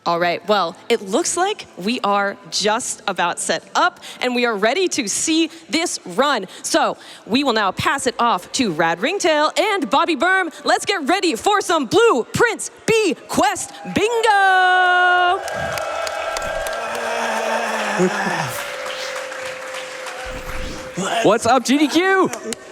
All right, well, it looks like we are just about set up and we are ready to see this run. So we will now pass it off to Rad Ringtail and BobbyBurm. Let's get ready for some Blueprints Bequest bingo! What's up, GDQ?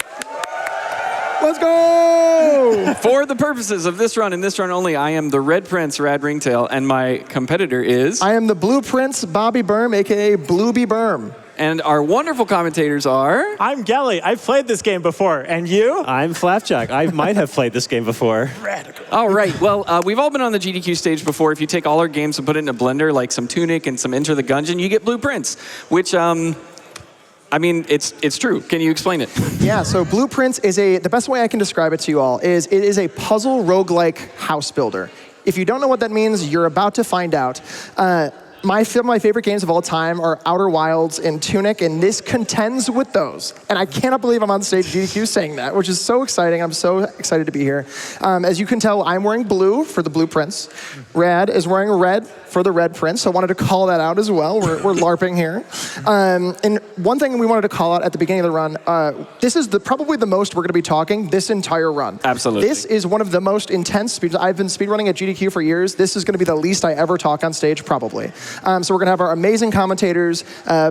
Let's go! For the purposes of this run and this run only, I am the Red Prince, Rad Ringtail, and my competitor is... I am the Blueprints, BobbyBurm, a.k.a. BlueBurm. And our wonderful commentators are... I'm Gelly. I've played this game before. And you? I'm Flapjack. I might have played this game before. Radical. All right. Well, we've all been on the GDQ stage before. If you take all our games and put it in a blender, like some Tunic and some Enter the Gungeon, you get Blueprints, which... I mean, it's true. Can you explain it? Yeah, so Blueprints is the best way I can describe it to you all is it is a puzzle roguelike house builder. If you don't know what that means, you're about to find out. My favorite games of all time are Outer Wilds and Tunic, and this contends with those. And I cannot believe I'm on stage GDQ saying that, which is so exciting. I'm so excited to be here. As you can tell, I'm wearing blue for the Blueprints. Rad is wearing red for the Red Prince, so I wanted to call that out as well. We're LARPing here. And one thing we wanted to call out at the beginning of the run, this is probably the most we're going to be talking this entire run. Absolutely. This is one of the most intense speeds. I've been speedrunning at GDQ for years. This is going to be the least I ever talk on stage, probably. So we're going to have our amazing commentators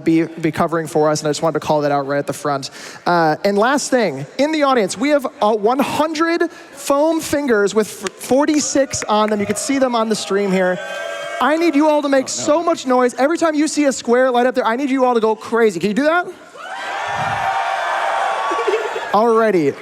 be covering for us, and I just wanted to call that out right at the front. And last thing, in the audience, we have 100 foam fingers with 46 on them. You can see them on the stream here. I need you all to make so much noise. Every time you see a square light up there, I need you all to go crazy. Can you do that? Alrighty.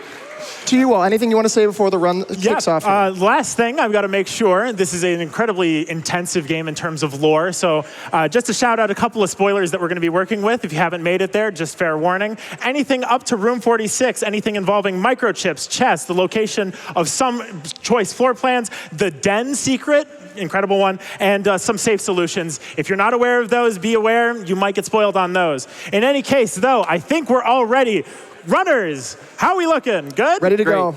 To you all, anything you want to say before the run kicks off? Last thing, I've got to make sure, this is an incredibly intensive game in terms of lore, so just to shout out a couple of spoilers that we're going to be working with. If you haven't made it there, just fair warning. Anything up to room 46, anything involving microchips, chests, the location of some choice floor plans, the den secret, incredible one, and some safe solutions. If you're not aware of those, be aware, you might get spoiled on those. In any case, though, I think we're all ready. Runners, how are we looking? Good? Ready to go.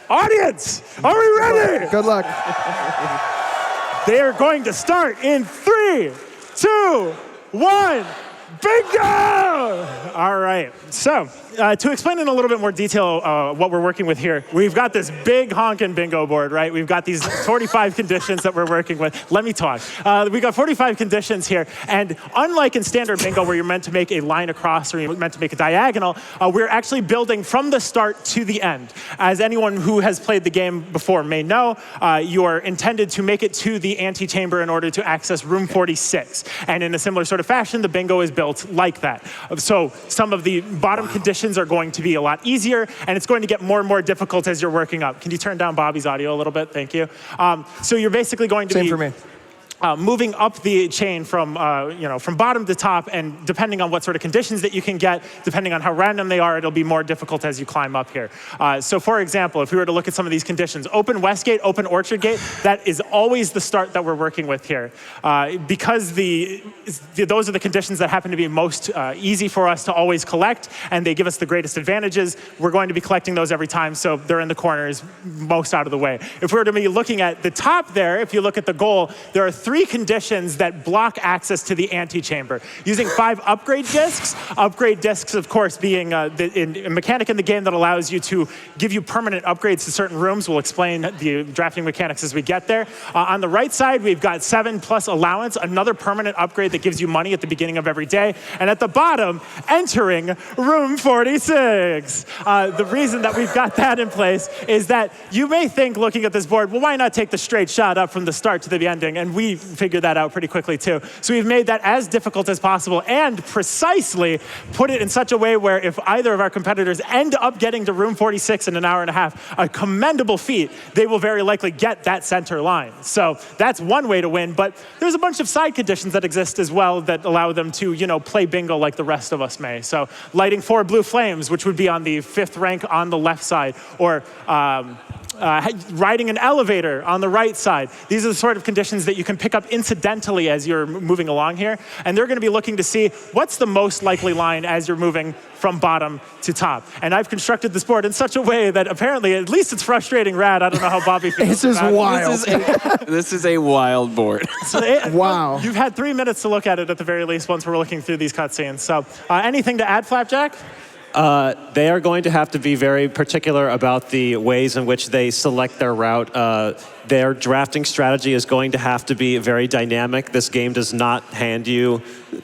Audience, are we ready? Good luck. They are going to start in 3, 2, 1. Bingo! All right, so to explain in a little bit more detail what we're working with here, we've got this big honkin' bingo board, right? We've got these 45 conditions that we're working with. Let me talk. We've got 45 conditions here, and unlike in standard bingo where you're meant to make a line across or you're meant to make a diagonal, we're actually building from the start to the end. As anyone who has played the game before may know, you are intended to make it to the antechamber in order to access room 46. And in a similar sort of fashion, the bingo is built like that. So some of the bottom conditions are going to be a lot easier, and it's going to get more and more difficult as you're working up. Can you turn down Bobby's audio a little bit? Thank you. So you're basically going to Same for me. Moving up the chain from bottom to top, and depending on what sort of conditions that you can get, depending on how random they are, it'll be more difficult as you climb up here. So for example, if we were to look at some of these conditions, open West Gate, open Orchard Gate, that is always the start that we're working with here. Because those are the conditions that happen to be most easy for us to always collect, and they give us the greatest advantages, we're going to be collecting those every time, so they're in the corners most out of the way. If we were to be looking at the top there, if you look at the goal, there are 3 conditions that block access to the antechamber. Using 5 upgrade discs, of course, being a mechanic in the game that allows you to give you permanent upgrades to certain rooms. We'll explain the drafting mechanics as we get there. On the right side, we've got 7 plus allowance, another permanent upgrade that gives you money at the beginning of every day. And at the bottom, entering room 46. The reason that we've got that in place is that you may think, looking at this board, well, why not take the straight shot up from the start to the ending? And we figured that out pretty quickly too. So we've made that as difficult as possible and precisely put it in such a way where if either of our competitors end up getting to room 46 in an hour and a half, a commendable feat, they will very likely get that center line. So that's one way to win, but there's a bunch of side conditions that exist as well that allow them to, play bingo like the rest of us may. So lighting 4 blue flames, which would be on the 5th rank on the left side, or riding an elevator on the right side. These are the sort of conditions that you can pick up incidentally as you're moving along here. And they're going to be looking to see what's the most likely line as you're moving from bottom to top. And I've constructed this board in such a way that apparently, at least it's frustrating Rad. I don't know how Bobby feels. This is wild. This is a wild board. Wow. You've had 3 minutes to look at it at the very least once we're looking through these cutscenes. So anything to add, Flapjack? They are going to have to be very particular about the ways in which they select their route. Their drafting strategy is going to have to be very dynamic. This game does not hand you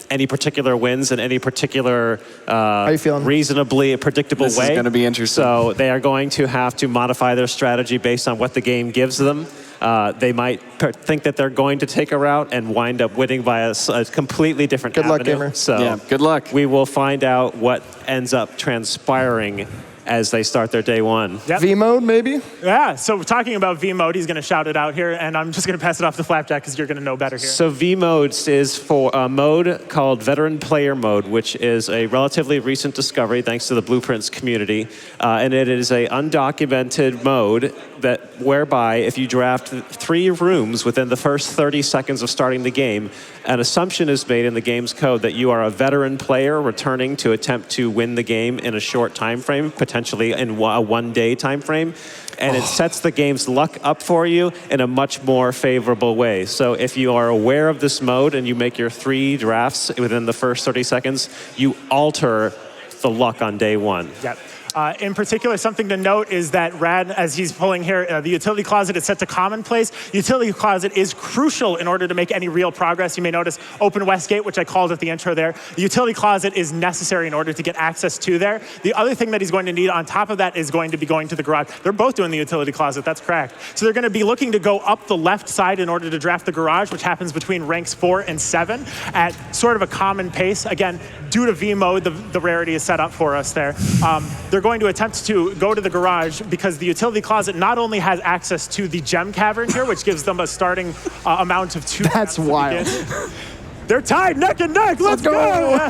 any particular wins in any particular reasonably predictable way. This is going to be interesting. So they are going to have to modify their strategy based on what the game gives them. They might think that they're going to take a route and wind up winning by a completely different avenue. Good luck, gamer. So yeah, good luck. We will find out what ends up transpiring as they start their day one. Yep. V mode, maybe? Yeah, so talking about V mode, he's going to shout it out here, and I'm just going to pass it off to Flapjack because you're going to know better here. So V mode is for a mode called Veteran Player Mode, which is a relatively recent discovery thanks to the Blueprints community. And it is a undocumented mode that whereby if you draft 3 rooms within the first 30 seconds of starting the game, an assumption is made in the game's code that you are a veteran player returning to attempt to win the game in a short time frame, potentially in a one-day time frame, and it sets the game's luck up for you in a much more favorable way. So if you are aware of this mode and you make your 3 drafts within the first 30 seconds, you alter the luck on day one. Yep. In particular, something to note is that Rad, as he's pulling here, the utility closet is set to commonplace. Utility closet is crucial in order to make any real progress. You may notice open west gate, which I called at the intro there. The utility closet is necessary in order to get access to there. The other thing that he's going to need on top of that is going to be going to the garage. They're both doing the utility closet, that's correct. So they're going to be looking to go up the left side in order to draft the garage, which happens between ranks 4 and 7 at sort of a common pace. Again, due to V mode, the rarity is set up for us there. They're going to attempt to go to the garage because the utility closet not only has access to the gem cavern here, which gives them a starting amount of 2. That's wild. They're tied neck and neck. Let's go.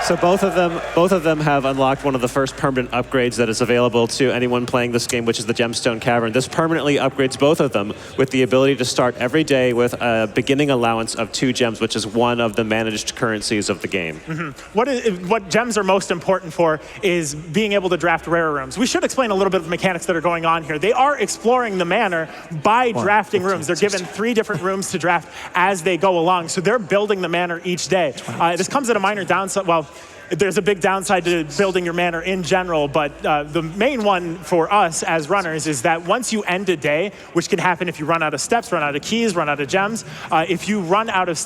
So both of them have unlocked one of the first permanent upgrades that is available to anyone playing this game, which is the Gemstone Cavern. This permanently upgrades both of them with the ability to start every day with a beginning allowance of 2 gems, which is one of the managed currencies of the game. Mm-hmm. What gems are most important for is being able to draft rare rooms. We should explain a little bit of the mechanics that are going on here. They are exploring the manor by drafting rooms. They're given 3 different rooms to draft as they go along. So they're building the manor each day. This comes at a minor downside. Well, there's a big downside to building your manor in general, but the main one for us as runners is that once you end a day, which can happen if you run out of steps, run out of keys, run out of gems, if you run out of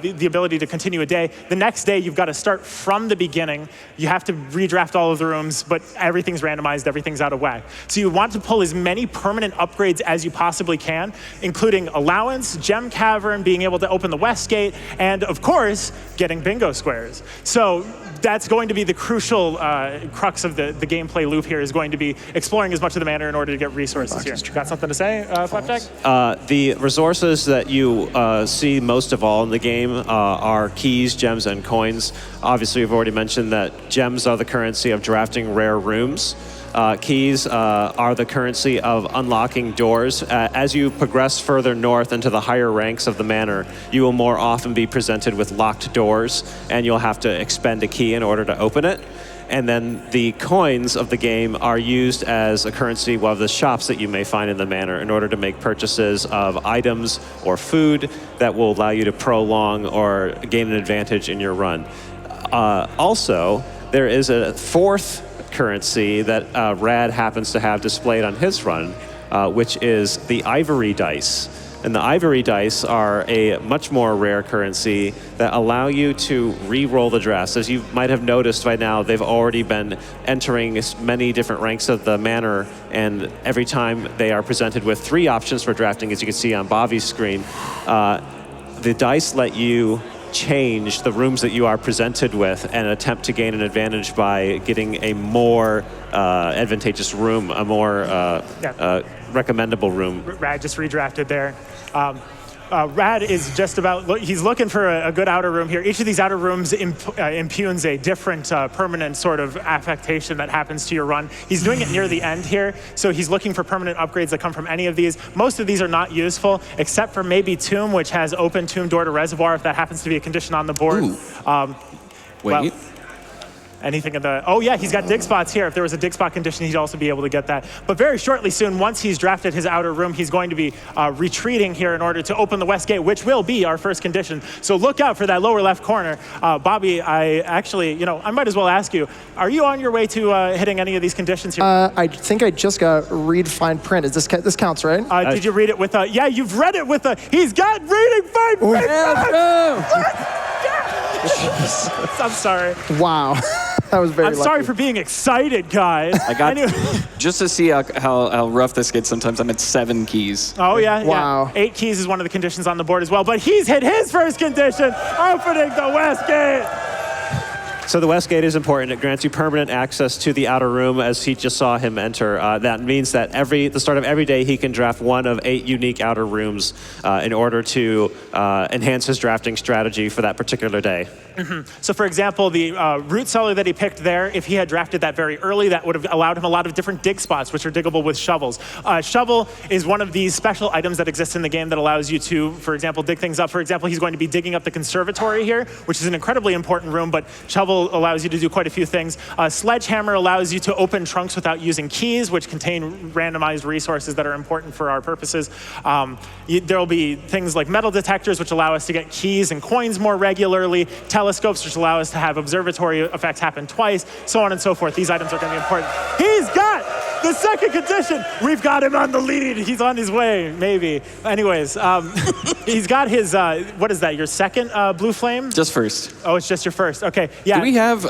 the ability to continue a day, the next day you've got to start from the beginning. You have to redraft all of the rooms, but everything's randomized, everything's out of whack. So you want to pull as many permanent upgrades as you possibly can, including allowance, gem cavern, being able to open the west gate, and of course, getting bingo squares. So that's going to be the crucial crux of the gameplay loop here, is going to be exploring as much of the manor in order to get resources here. Got something to say, Flapjack? The resources that you see most of all in the game are keys, gems, and coins. Obviously, we've already mentioned that gems are the currency of drafting rare rooms. Keys are the currency of unlocking doors. As you progress further north into the higher ranks of the manor, you will more often be presented with locked doors, and you'll have to expend a key in order to open it. And then the coins of the game are used as a currency of the shops that you may find in the manor in order to make purchases of items or food that will allow you to prolong or gain an advantage in your run. Also, there is a 4th currency that Rad happens to have displayed on his run, which is the ivory dice. And the ivory dice are a much more rare currency that allow you to re-roll the drafts. As you might have noticed by now, they've already been entering many different ranks of the manor, and every time they are presented with 3 options for drafting, as you can see on Bobby's screen, the dice let you change the rooms that you are presented with and attempt to gain an advantage by getting a more advantageous room, a more recommendable room. Rad just redrafted there. Rad is just about, he's looking for a good outer room here. Each of these outer rooms impugns a different permanent sort of affectation that happens to your run. He's doing it near the end here, so he's looking for permanent upgrades that come from any of these. Most of these are not useful, except for maybe Tomb, which has open Tomb door to reservoir if that happens to be a condition on the board. Wait. Well, anything in the, oh yeah, he's got dig spots here. If there was a dig spot condition, he'd also be able to get that. But very shortly soon, once he's drafted his outer room, he's going to be retreating here in order to open the west gate, which will be our first condition. So look out for that lower left corner. Bobby, I actually, I might as well ask you, are you on your way to hitting any of these conditions here? I think I just got read, find, print. Is this counts, right? Did you read it with yeah, you've read it with he's got reading, find, print. I'm sorry. Wow. That was very I'm sorry for being excited, guys. I got just to see how rough this gets. Sometimes I'm at 7 keys. Oh yeah, wow. Yeah. 8 keys is one of the conditions on the board as well. But he's hit his first condition, opening the west gate. So the west gate is important. It grants you permanent access to the outer room, as he just saw him enter. That means that the start of every day, he can draft one of 8 unique outer rooms in order to enhance his drafting strategy for that particular day. Mm-hmm. So for example, the root cellar that he picked there, if he had drafted that very early, that would have allowed him a lot of different dig spots, which are diggable with shovels. Shovel is one of these special items that exists in the game that allows you to, for example, dig things up. For example, he's going to be digging up the conservatory here, which is an incredibly important room, but shovel allows you to do quite a few things. Sledgehammer allows you to open trunks without using keys, which contain randomized resources that are important for our purposes. There will be things like metal detectors, which allow us to get keys and coins more regularly. Telescopes, which allow us to have observatory effects happen twice, so on and so forth. These items are going to be important. He's got the second condition. We've got him on the lead. He's on his way, maybe. Anyways, he's got his, what is that, your second blue flame? Just first. Oh, it's just your first. Okay, yeah. Do we have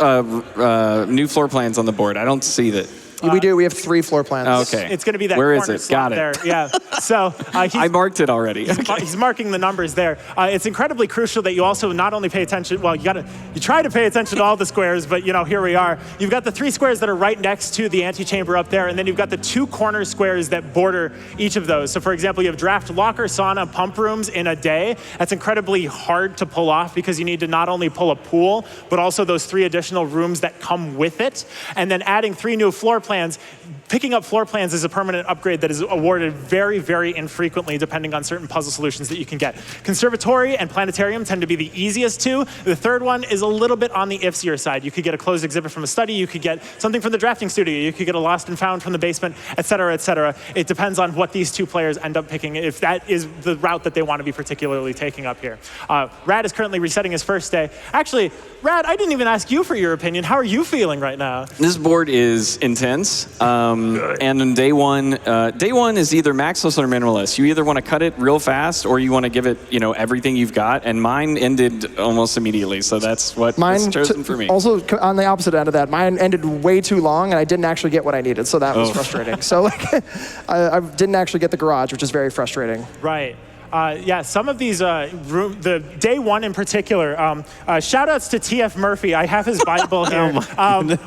new floor plans on the board? I don't see that. We do. We have 3 floor plans. Okay. It's going to be that Where corner is it? slot Got it. there. Yeah. So I marked it already. He's marking the numbers there. It's incredibly crucial that you also not only pay attention. Well, you try to pay attention to all the squares, but here we are. You've got the 3 squares that are right next to the antechamber up there, and then you've got the 2 corner squares that border each of those. So, for example, you have draft, locker, sauna, pump rooms in a day. That's incredibly hard to pull off because you need to not only pull a pool, but also those 3 additional rooms that come with it, and then adding 3 new floor plans. Picking up floor plans is a permanent upgrade that is awarded very, very infrequently depending on certain puzzle solutions that you can get. Conservatory and planetarium tend to be the easiest 2. The third one is a little bit on the ifsier side. You could get a closed exhibit from a study, you could get something from the drafting studio, you could get a lost and found from the basement, et cetera, et cetera. It depends on what these 2 players end up picking, if that is the route that they want to be particularly taking up here. Rad is currently resetting his first day. Actually, Rad, I didn't even ask you for your opinion. How are you feeling right now? This board is intense. And on day one is either maxless or minimalist. You either want to cut it real fast or you want to give it, everything you've got. And mine ended almost immediately, so that's what was chosen for me. Also, on the opposite end of that, mine ended way too long, and I didn't actually get what I needed, so that was frustrating. So I didn't actually get the garage, which is very frustrating. Right. Yeah, some of these, the day 1 in particular, shout outs to T.F. Murphy. I have his Bible here,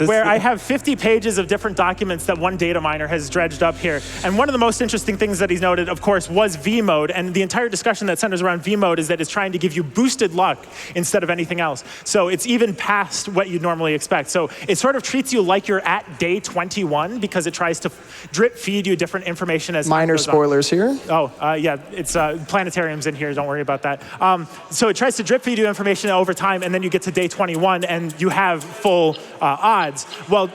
where I have 50 pages of different documents that one data miner has dredged up here. And one of the most interesting things that he's noted, of course, was V mode. And the entire discussion that centers around V mode is that it's trying to give you boosted luck instead of anything else. So it's even past what you'd normally expect. So it sort of treats you like you're at day 21 because it tries to drip feed you different information as minor spoilers here. Oh, yeah, it's planetariums in here, don't worry about that. So it tries to drip feed you information over time, and then you get to day 21, and you have full odds. Well,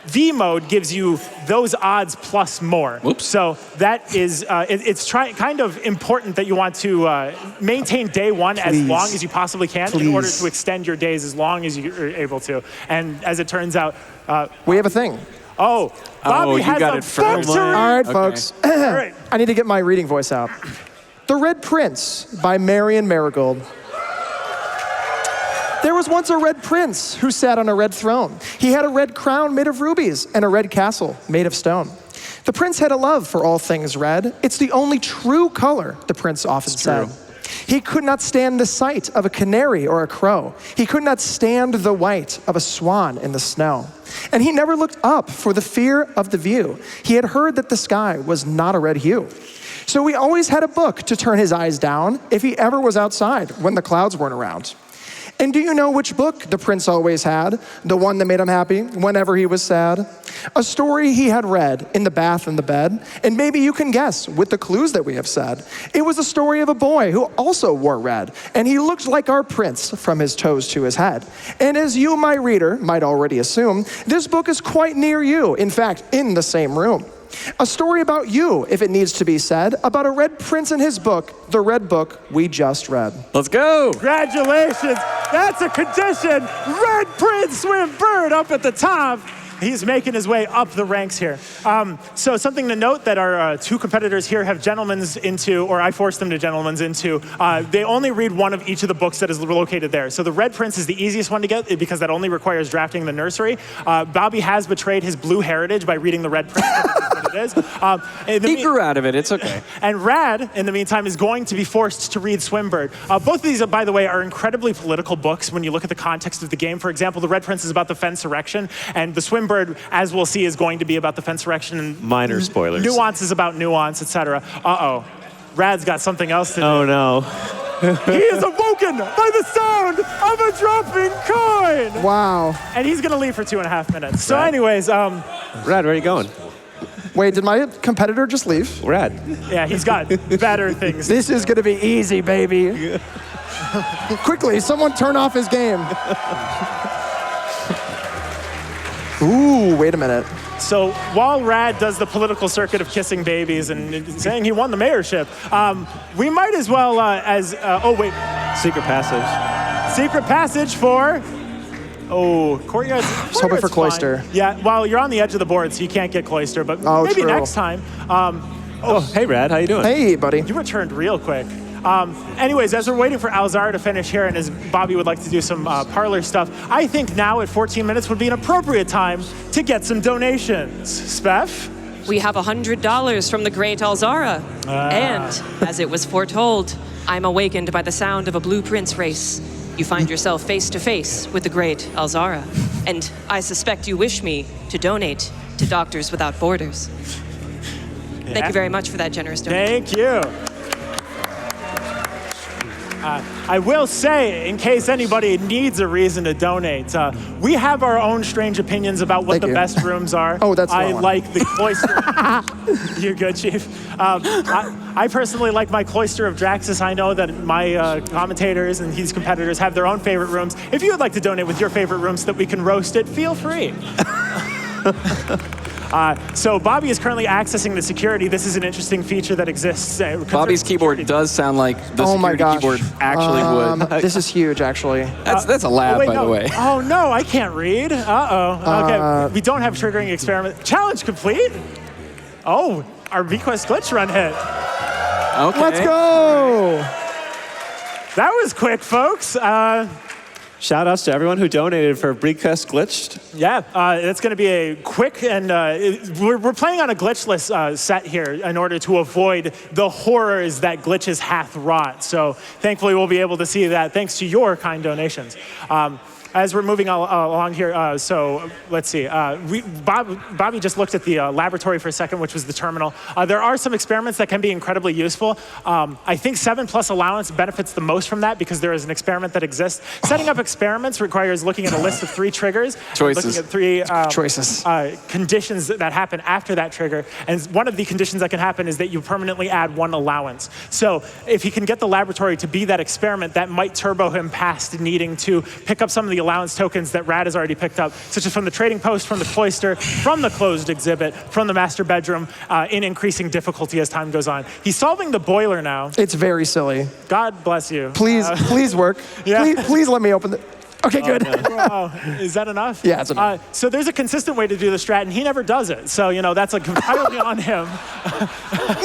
V mode gives you those odds plus more. Oops. So that is, it's kind of important that you want to maintain day 1 as long as you possibly can in order to extend your days as long as you're able to. And as it turns out, we have a thing. Oh, Bobby has got a it first. victory. All right, folks. All right. I need to get my reading voice out. The Red Prince by Marion Marigold. There was once a red prince who sat on a red throne. He had a red crown made of rubies and a red castle made of stone. The prince had a love for all things red. It's the only true color, the prince often said. He could not stand the sight of a canary or a crow. He could not stand the white of a swan in the snow. And he never looked up for the fear of the view. He had heard that the sky was not a red hue. So he always had a book to turn his eyes down if he ever was outside when the clouds weren't around. And do you know which book the prince always had? The one that made him happy whenever he was sad? A story he had read in the bath and the bed. And maybe you can guess with the clues that we have said. It was a story of a boy who also wore red. And he looked like our prince from his toes to his head. And as you, my reader, might already assume, this book is quite near you. In fact, in the same room. A story about you, if it needs to be said, about a red prince in his book, the red book we just read. Let's go. Congratulations. That's a condition. Red Prince Swim Bird up at the top. He's making his way up the ranks here. So something to note that our two competitors here have gentlemen's into, or I forced them to gentlemen's into, they only read one of each of the books that is located there. So the Red Prince is the easiest one to get because that only requires drafting the nursery. Bobby has betrayed his blue heritage by reading the Red Prince. What it is. He grew out of it. It's okay. And Rad, in the meantime, is going to be forced to read Swimbird. Both of these, by the way, are incredibly political books when you look at the context of the game. For example, the Red Prince is about the Fensurrection, and the Swimbird, as we'll see, is going to be about the Fensurrection and minor spoilers. Nuances about nuance, etc. Uh-oh. Rad's got something else to do. Oh, no. He is awoken by the sound of a dropping coin. Wow. And he's going to leave for 2.5 minutes. So Rad. anyways, Rad, where are you going? Wait, did my competitor just leave? Rad. yeah, he's got better things. This is gonna be easy, baby. Quickly, someone turn off his game. Ooh, wait a minute. So while Rad does the political circuit of kissing babies and saying he won the mayorship, we might as well, oh wait. Secret passage. Secret passage for, courtyard's hoping for Cloister. Fine. Yeah, well, you're on the edge of the board, so you can't get Cloister, but maybe true. next time. Hey, Rad, how you doing? Hey, buddy. You returned real quick. Anyways, as we're waiting for Alzar to finish here and as Bobby would like to do some parlor stuff, I think now at 14 minutes would be an appropriate time to get some donations. Spef? We have $100 from the great Alzara. And, as it was foretold, I'm awakened by the sound of a blue prince race. You find yourself face to face with the great Alzara. And I suspect you wish me to donate to Doctors Without Borders. Thank you very much for that generous donation. Thank you. I will say, in case anybody needs a reason to donate, we have our own strange opinions about what the best rooms are. Oh, that's I the one. like the cloister. You're good, Chief. I personally like my cloister of Draxus. I know that my commentators and his competitors have their own favorite rooms. If you would like to donate with your favorite rooms so that we can roast it, feel free. So Bobby is currently accessing the security. This is an interesting feature that exists. Bobby's keyboard does sound like the security keyboard actually would. This is huge, actually. That's a lab, by the way. Oh, no, I can't read. Uh-oh. Okay, we don't have triggering experiment. Challenge complete. Oh, our Bequest glitch run hit. Okay. Let's go. That was quick, folks. Shout outs to everyone who donated for Bequest Glitched. Yeah, it's going to be a quick and we're playing on a glitchless set here in order to avoid the horrors that glitches hath wrought. So thankfully we'll be able to see that thanks to your kind donations. As we're moving along here, so let's see. Bobby just looked at the laboratory for a second, which was the terminal. There are some experiments that can be incredibly useful. I think 7+ allowance benefits the most from that because there is an experiment that exists. Setting up experiments requires looking at a list of 3 triggers. Choices. Looking at 3 Choices. Conditions that happen after that trigger. And one of the conditions that can happen is that you permanently add 1 allowance. So if he can get the laboratory to be that experiment, that might turbo him past needing to pick up some of the allowance tokens that Rad has already picked up, such as from the trading post, from the cloister, from the closed exhibit, from the master bedroom, in increasing difficulty as time goes on. He's solving the boiler now. It's very silly. God bless you. Please, please work. Yeah. Please let me open the... Okay, good. No. Is that enough? Yeah, it's enough. So there's a consistent way to do the strat, and he never does it. So, that's like entirely on him.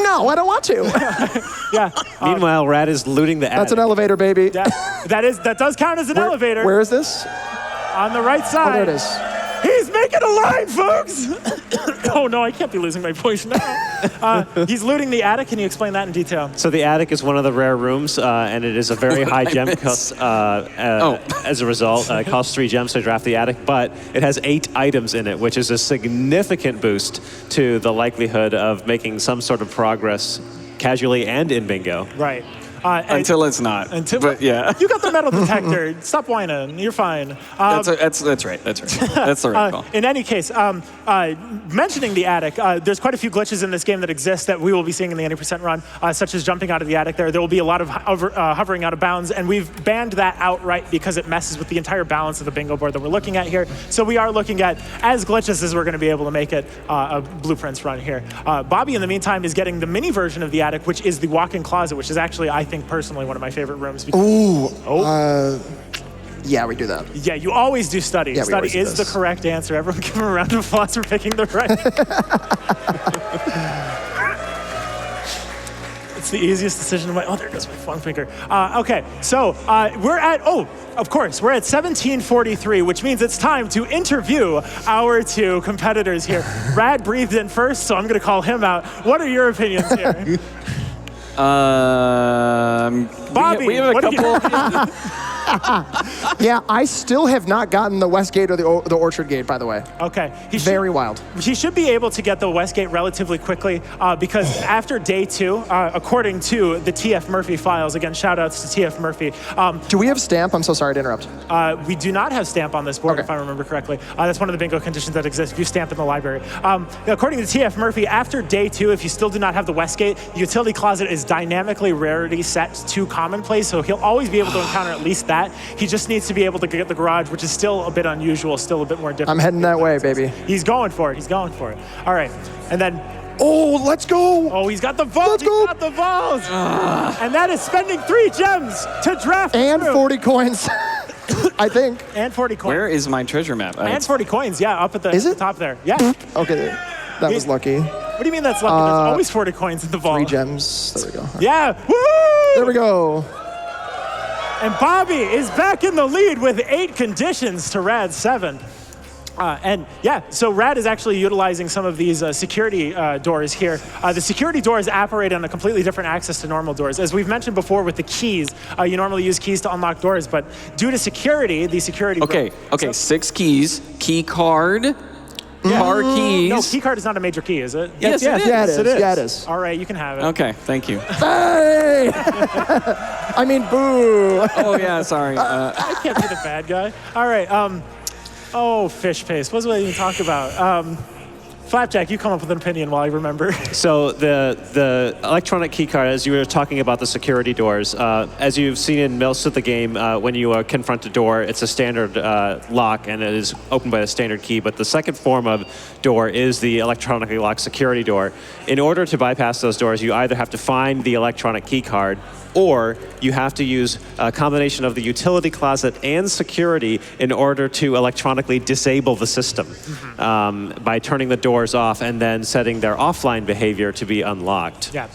No, I don't want to. Yeah. Meanwhile, Rad is looting the attic. That's an elevator, baby. That does count as an elevator. Where is this? On the right side. Oh, there it is. He's making a line, folks! Oh no, I can't be losing my voice now. He's looting the attic. Can you explain that in detail? So the attic is one of the rare rooms, and it is a very high gem cost. As a result, it costs 3 gems to draft the attic, but it has 8 items in it, which is a significant boost to the likelihood of making some sort of progress casually and in bingo. Right. Until it's not. But yeah. You got the metal detector. Stop whining. You're fine. That's right. That's right. That's the right call. In any case, mentioning the attic, there's quite a few glitches in this game that exist that we will be seeing in the 80% run, such as jumping out of the attic there. There will be a lot of hovering out of bounds, and we've banned that outright because it messes with the entire balance of the bingo board that we're looking at here. So we are looking at as glitches as we're going to be able to make it a Blueprints run here. Bobby, in the meantime, is getting the mini version of the attic, which is the walk-in closet, which is actually, I think, personally, one of my favorite rooms. Yeah, we do that. Yeah, you always do study. Yeah, study is the correct answer. Everyone give him a round of applause for picking the right. It's the easiest decision of my, there goes my phone finger. Okay, so we're at 17:43, which means it's time to interview our two competitors here. Rad breathed in first, so I'm gonna call him out. What are your opinions here? Bobby, we have a couple. Yeah, I still have not gotten the West Gate or the Orchard Gate, by the way. Okay. Very wild. He should be able to get the West Gate relatively quickly because after day 2, according to the TF Murphy files, again, shout outs to TF Murphy. Do we have Stamp? I'm so sorry to interrupt. We do not have Stamp on this board, Okay. if I remember correctly. That's one of the bingo conditions that exists if you stamp in the library. According to TF Murphy, after day 2, if you still do not have the West Gate, the utility closet is dynamically rarity set to commonplace, so he'll always be able to encounter at least that. He just needs to be able to get the garage, which is still a bit unusual, still a bit more difficult. I'm heading that way, baby. He's going for it. All right. And then, Let's go. he's got the vault. Let's go. He's got the vault. And that is spending 3 gems to draft. And through. 40 coins, I think. And 40 coins. Where is my treasure map? And 40 coins, yeah, up at the top there. Yeah. Okay, that was lucky. What do you mean that's lucky? There's always 40 coins in the vault. 3 gems. There we go. Yeah. Woo! There we go. And Bobby is back in the lead with 8 conditions to Rad's 7. So Rad is actually utilizing some of these security doors here. The security doors operate on a completely different access to normal doors. As we've mentioned before with the keys, you normally use keys to unlock doors, but due to security, the security... Okay, 6 keys, key card, car keys. No, key card is not a major key, is it? Yes, it is. Yeah, it is. Yeah, it is. All right, you can have it. Okay, thank you. Hey! I mean, boo. Oh yeah, sorry. I can't be the bad guy. All right, fish paste. What was I even talking about? Flapjack, you come up with an opinion while I remember. So the electronic keycard, as you were talking about the security doors, as you've seen in most of the game, when you confront a door, it's a standard lock and it is opened by a standard key. But the second form of door is the electronically locked security door. In order to bypass those doors, you either have to find the electronic keycard or you have to use a combination of the utility closet and security in order to electronically disable the system by turning the doors off and then setting their offline behavior to be unlocked. Yeah.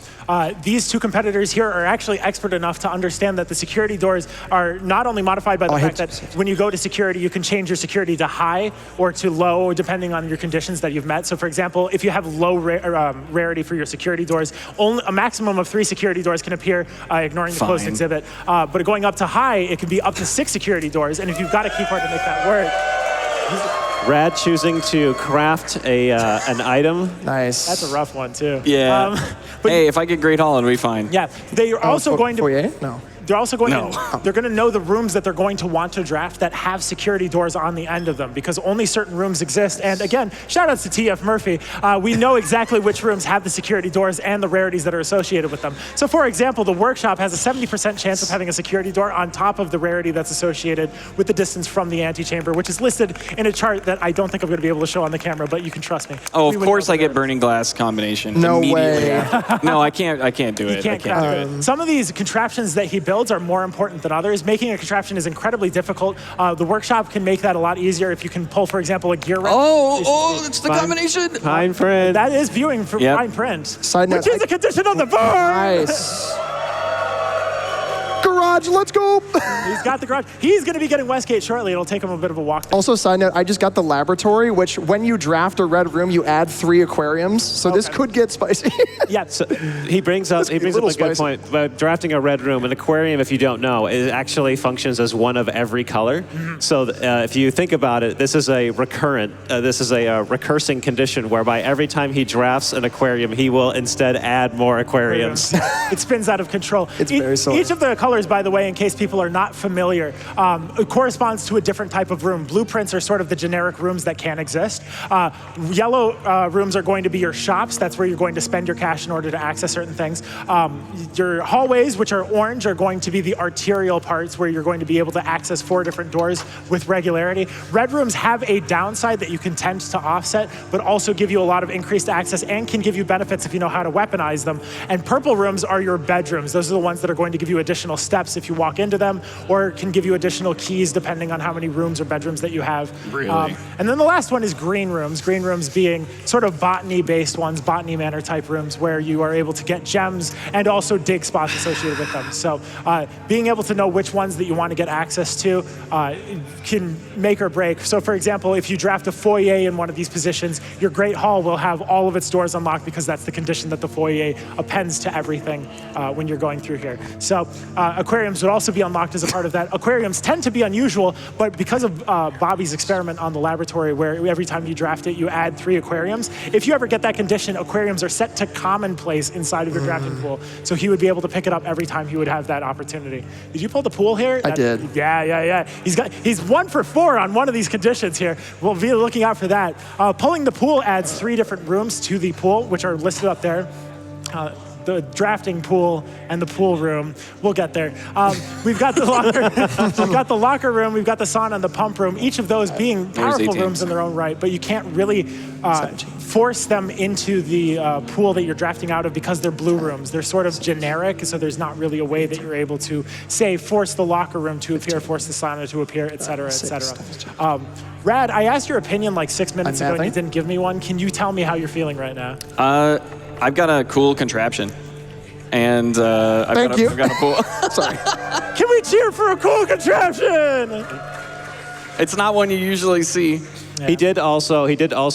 These two competitors here are actually expert enough to understand that the security doors are not only modified by the fact that when you go to security, you can change your security to high or to low, depending on your conditions that you've met. So for example, if you have low rarity for your security doors, only a maximum of 3 security doors can appear, ignoring the closed exhibit. But going up to high, it can be up to 6 security doors. And if you've got a key card to make that work, Rad choosing to craft an item. Nice. that's a rough one too. Yeah. But hey, if I get Great Hall, it'll be fine. yeah, they are also going to. Foyer? No. They're also going No. to, they're going to know the rooms that they're going to want to draft that have security doors on the end of them because only certain rooms exist. And again, shout outs to TF Murphy. We know exactly which rooms have the security doors and the rarities that are associated with them. So for example, the workshop has a 70% chance of having a security door on top of the rarity that's associated with the distance from the antechamber, which is listed in a chart that I don't think I'm going to be able to show on the camera, but you can trust me. Oh, of course I get Burning Glass combination. No immediately. way. No, I can't do it. You can't do it. Some of these contraptions that he builds are more important than others. Making a contraption is incredibly difficult. The workshop can make that a lot easier if you can pull, for example, a gear wrench. It's the combination. Fine print. That is viewing for fine print. Side note, which is a condition on the board. Nice. Garage garage. Let's go. He's got the garage. He's going to be getting Westgate shortly. It'll take him a bit of a walk there. Also, side note, I just got the laboratory, which when you draft a red room, you add 3 aquariums. So this could get spicy. Yeah. So he brings up a good point. But drafting a red room, an aquarium, if you don't know, it actually functions as one of every color. Mm-hmm. So if you think about it, this is a recursing condition whereby every time he drafts an aquarium, he will instead add more aquariums. It spins out of control. It's very silly. Each of the colors, by the way, in case people are not familiar, it corresponds to a different type of room. Blueprints are sort of the generic rooms that can exist. Yellow rooms are going to be your shops. That's where you're going to spend your cash in order to access certain things. Your hallways, which are orange, are going to be the arterial parts where you're going to be able to access 4 different doors with regularity. Red rooms have a downside that you can tend to offset, but also give you a lot of increased access and can give you benefits if you know how to weaponize them. And purple rooms are your bedrooms. Those are the ones that are going to give you additional steps if you walk into them, or can give you additional keys depending on how many rooms or bedrooms that you have. Really? And then the last one is green rooms. Green rooms being sort of botany-based ones, botany manor type rooms where you are able to get gems and also dig spots associated with them. So being able to know which ones that you want to get access to can make or break. So for example, if you draft a foyer in one of these positions, your Great Hall will have all of its doors unlocked because that's the condition that the foyer appends to everything when you're going through here. So aquariums would also be unlocked as a part of that. Aquariums tend to be unusual, but because of Bobby's experiment on the laboratory where every time you draft it, you add 3 aquariums. If you ever get that condition, aquariums are set to commonplace inside of your drafting pool. So he would be able to pick it up every time he would have that opportunity. Did you pull the pool here? I did. Yeah. He's 1 for 4 on one of these conditions here. We'll be looking out for that. Pulling the pool adds 3 different rooms to the pool, which are listed up there. The drafting pool and the pool room. We'll get there. We've got the locker. We've got the locker room. We've got the sauna and the pump room. Each of those being powerful rooms in their own right, but you can't really force them into the pool that you're drafting out of because they're blue rooms. They're sort of generic, so there's not really a way that you're able to say force the locker room to appear, force the sauna to appear, et cetera, et cetera. Rad, I asked your opinion like 6 minutes ago and you didn't give me one. Can you tell me how you're feeling right now? I've got a cool contraption. And I've got a pool. Sorry. Can we cheer for a cool contraption? It's not one you usually see. Yeah. He did also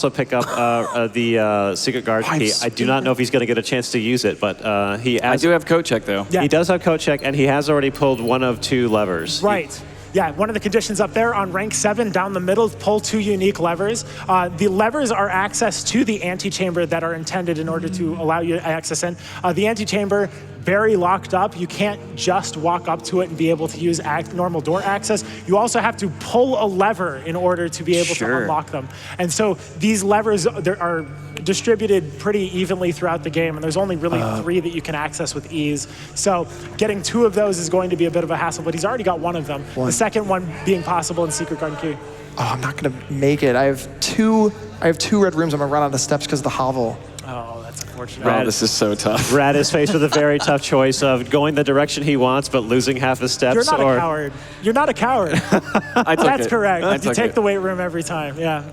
pick up the secret guard key. I do not know if he's going to get a chance to use it, but I do have coat check though. Yeah. He does have coat check, and he has already pulled 1 of 2 levers. Right. Yeah, one of the conditions up there on rank 7 down the middle, pull 2 unique levers. The levers are access to the antechamber that are intended in order to allow you to access in. The antechamber, very locked up. You can't just walk up to it and be able to use normal door access. You also have to pull a lever in order to be able to unlock them. And so these levers are distributed pretty evenly throughout the game, and there's only really 3 that you can access with ease. So getting 2 of those is going to be a bit of a hassle, but he's already got 1 of them. The second one being possible in Secret Garden Key. Oh, I'm not gonna make it. I have two red rooms. I'm gonna run out of steps because of the hovel. Oh, that's unfortunate. Wow, this is so tough. Rad is faced with a very tough choice of going the direction he wants, but losing half his steps. You're not a coward. You're not a coward. That's correct. You take the weight room every time. Yeah.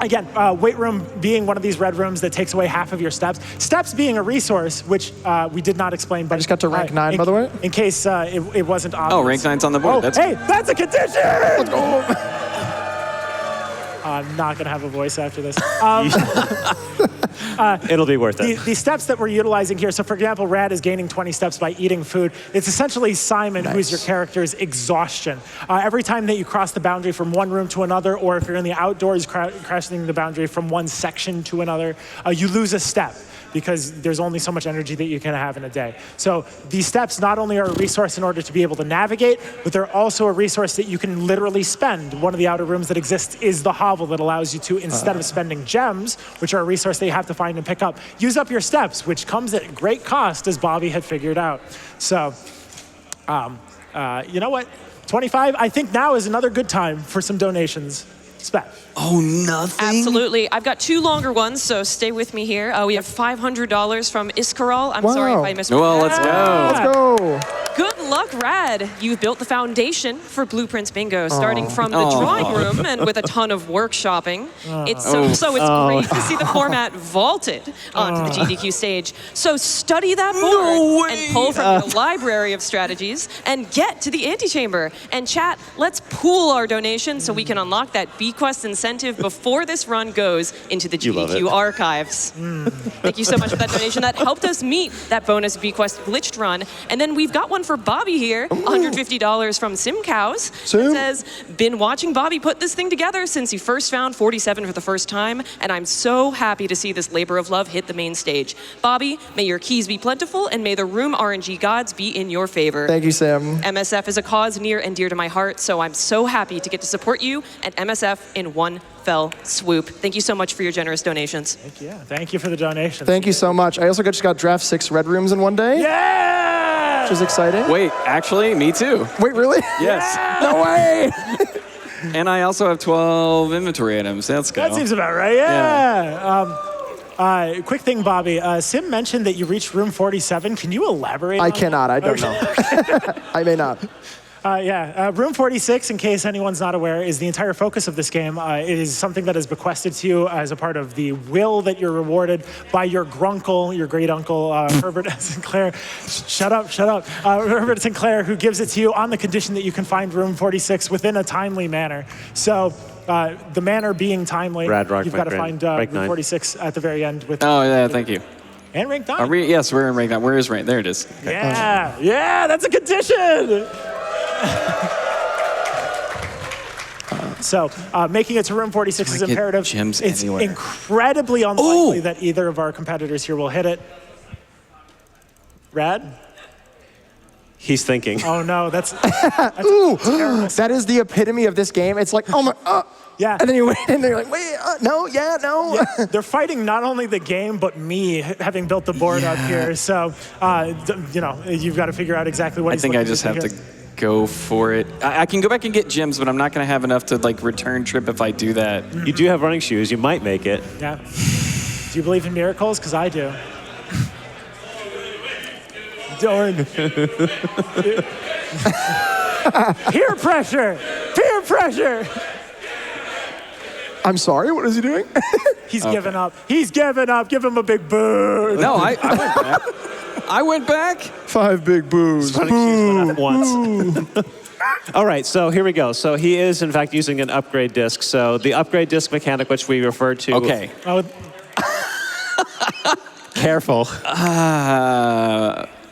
Again, weight room being one of these red rooms that takes away half of your steps. Steps being a resource, which we did not explain. But I just got to rank 9, by the way. In case it wasn't obvious. Oh, rank 9's on the board. Hey, that's a condition! Let's go. I'm not going to have a voice after this. It'll be worth it. The steps that we're utilizing here, so for example, Rad is gaining 20 steps by eating food. It's essentially Simon, who's your character's exhaustion. Every time that you cross the boundary from one room to another, or if you're in the outdoors crossing the boundary from one section to another, you lose a step, because there's only so much energy that you can have in a day. So these steps not only are a resource in order to be able to navigate, but they're also a resource that you can literally spend. One of the outer rooms that exists is the hovel that allows you to, instead of spending gems, which are a resource that you have to find and pick up, use up your steps, which comes at great cost, as Bobby had figured out. So, you know what? 25, I think now is another good time for some donations. Spef. Oh, nothing? Absolutely. I've got 2 longer ones, so stay with me here. We have $500 from Iskarol. I'm sorry if I mispronounced. Well, let's go. Let's go. Good luck. luck, Rad. You've built the foundation for Blueprints Bingo, starting from the drawing room and with a ton of workshopping. It's great to see the format vaulted onto the GDQ stage. So study that board and pull from your library of strategies and get to the antechamber. And chat, let's pool our donations so we can unlock that Bequest incentive before this run goes into the GDQ archives. Thank you so much for that donation. That helped us meet that bonus Bequest glitched run. And then we've got one for Bobby here, $150 from SimCows. It says, been watching Bobby put this thing together since he first found 47 for the first time, and I'm so happy to see this labor of love hit the main stage. Bobby, may your keys be plentiful, and may the room RNG gods be in your favor. Thank you, Sim. MSF is a cause near and dear to my heart, so I'm so happy to get to support you and MSF in one fell swoop. Thank you so much for your generous donations. Thank you for the donation. Thank you so much. I also just got draft 6 red rooms in one day. Yeah! Which is exciting. Wait, actually, me too. Wait, really? Yes. No way! And I also have 12 inventory items. Let's go. That seems about right, yeah. Quick thing, Bobby. Sim mentioned that you reached room 47. Can you elaborate on I cannot. I don't know. I may not. Room 46, in case anyone's not aware, is the entire focus of this game. It is something that is bequested to you as a part of the will that you're rewarded by your grunkle, your great uncle, Herbert Sinclair. Shut up. Herbert Sinclair, who gives it to you on the condition that you can find room 46 within a timely manner. So the manner being timely, you've got to find room 46 at the very end. With thank you. And rank 9. Yes, we're in rank 9. Where is rank? There it is. Okay. Yeah, that's a condition. So making it to room 46 is imperative. It's incredibly unlikely that either of our competitors here will hit it. Rad? He's thinking. Oh no, that's terrible. That is the epitome of this game. It's like, oh my, yeah. And then you wait and they're like, wait, no, no. Yeah, they're fighting not only the game, but me, having built the board up here. So, you've got to figure out exactly what I think I just have to go for it. I can go back and get gems, but I'm not going to have enough to return trip if I do that. You do have running shoes. You might make it. Yeah. Do you believe in miracles? Because I do. Darn. Peer pressure. I'm sorry, what is he doing? He's given up. Give him a big boo. No, I went back. I went back. 5 big boos. Once. All right, so here we go. So he is, in fact, using an upgrade disc. So the upgrade disc mechanic, which we refer to. Okay. Careful.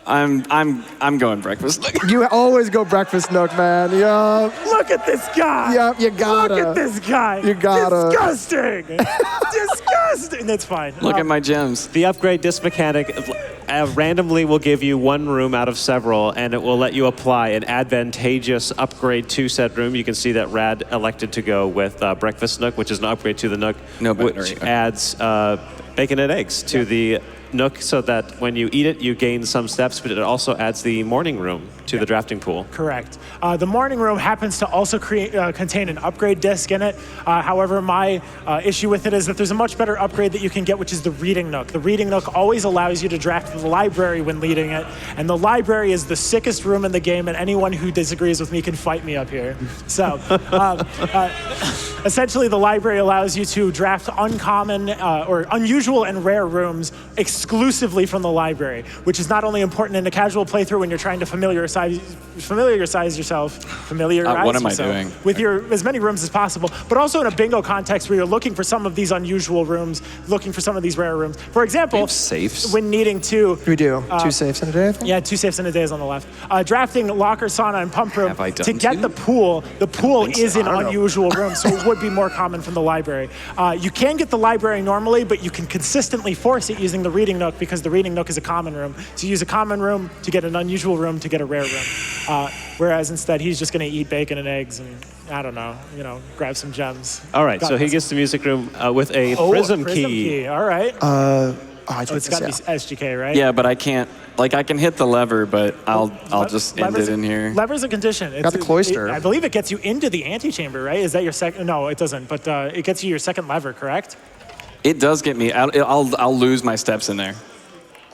I'm going breakfast. You always go breakfast nook, man. Yeah. Look at this guy. Yeah, you gotta. Look at this guy. You gotta. Disgusting. Disgusting. That's fine. Look at my gems. The upgrade disc mechanic randomly will give you one room out of several, and it will let you apply an advantageous upgrade to said room. You can see that Rad elected to go with Breakfast Nook, which is an upgrade to the Nook, which adds bacon and eggs to the Nook, so that when you eat it, you gain some steps, but it also adds the morning room to the drafting pool. Correct. The morning room happens to also contain an upgrade disc in it. However, my issue with it is that there's a much better upgrade that you can get, which is the reading nook. The reading nook always allows you to draft the library when leading it, and the library is the sickest room in the game, and anyone who disagrees with me can fight me up here. So, essentially, the library allows you to draft uncommon or unusual and rare rooms exclusively from the library, which is not only important in a casual playthrough when you're trying to familiarize yourself with as many rooms as possible, but also in a bingo context where you're looking for some of these unusual rooms, looking for some of these rare rooms. For example, safes. When needing to... We do. 2 safes in a day, I think? Yeah, 2 safes in a day is on the left. Drafting locker, sauna, and pump room to get the pool is an unusual room, so it would be more common from the library. You can get the library normally, but you can consistently force it using the reading nook, because the reading nook is a common room. So you use a common room to get an unusual room to get a rare room. Whereas instead, he's just going to eat bacon and eggs and, I don't know, grab some gems. All right, so he gets the music room with a prism key. All right. It's got to be SGK, right? Yeah, but I can't. I can hit the lever, but I'll just end it in here. Lever's a condition. Got the cloister. I believe it gets you into the antechamber, right? Is that your second? No, it doesn't. But it gets you your second lever, correct? It does get me. I'll lose my steps in there.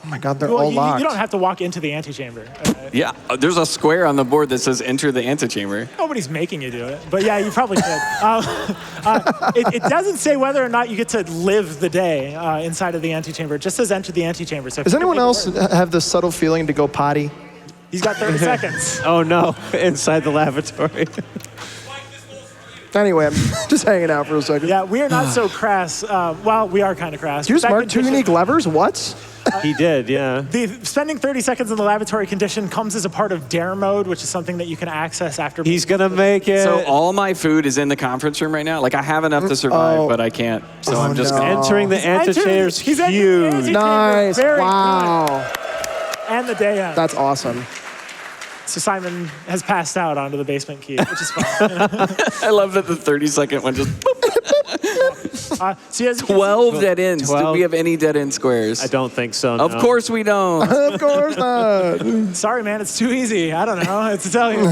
Oh my God, they're Well, all locked. you don't have to walk into the antechamber. Yeah, there's a square on the board that says enter the antechamber. Nobody's making you do it, but yeah, you probably could. It doesn't say whether or not you get to live the day inside of the antechamber. It just says enter the antechamber. So Does anyone else have the subtle feeling to go potty? He's got 30 seconds. Oh no, inside the lavatory. Anyway, I'm just hanging out for a second. Yeah, we are not so crass. Well, we are kind of crass. Do you just Second mark 2 condition- unique levers? What? He did, yeah. Spending 30 seconds in the lavatory condition comes as a part of dare mode, which is something that you can access after. He's gonna make it. So all my food is in the conference room right now. Like I have enough to survive, but I can't. So I'm just no. gonna. Entering the antechamber is He's entering the huge. antechamber. Nice. Very Wow. good. And the day ends. That's awesome. So Simon has passed out onto the basement key, which is fun. I love that the 30-second one just. So as you can 12 dead ends. Do 12. we have any dead end squares? I don't think so. Of no. course we don't. Of course not. see- sorry, man, it's too easy. I don't know what to tell you.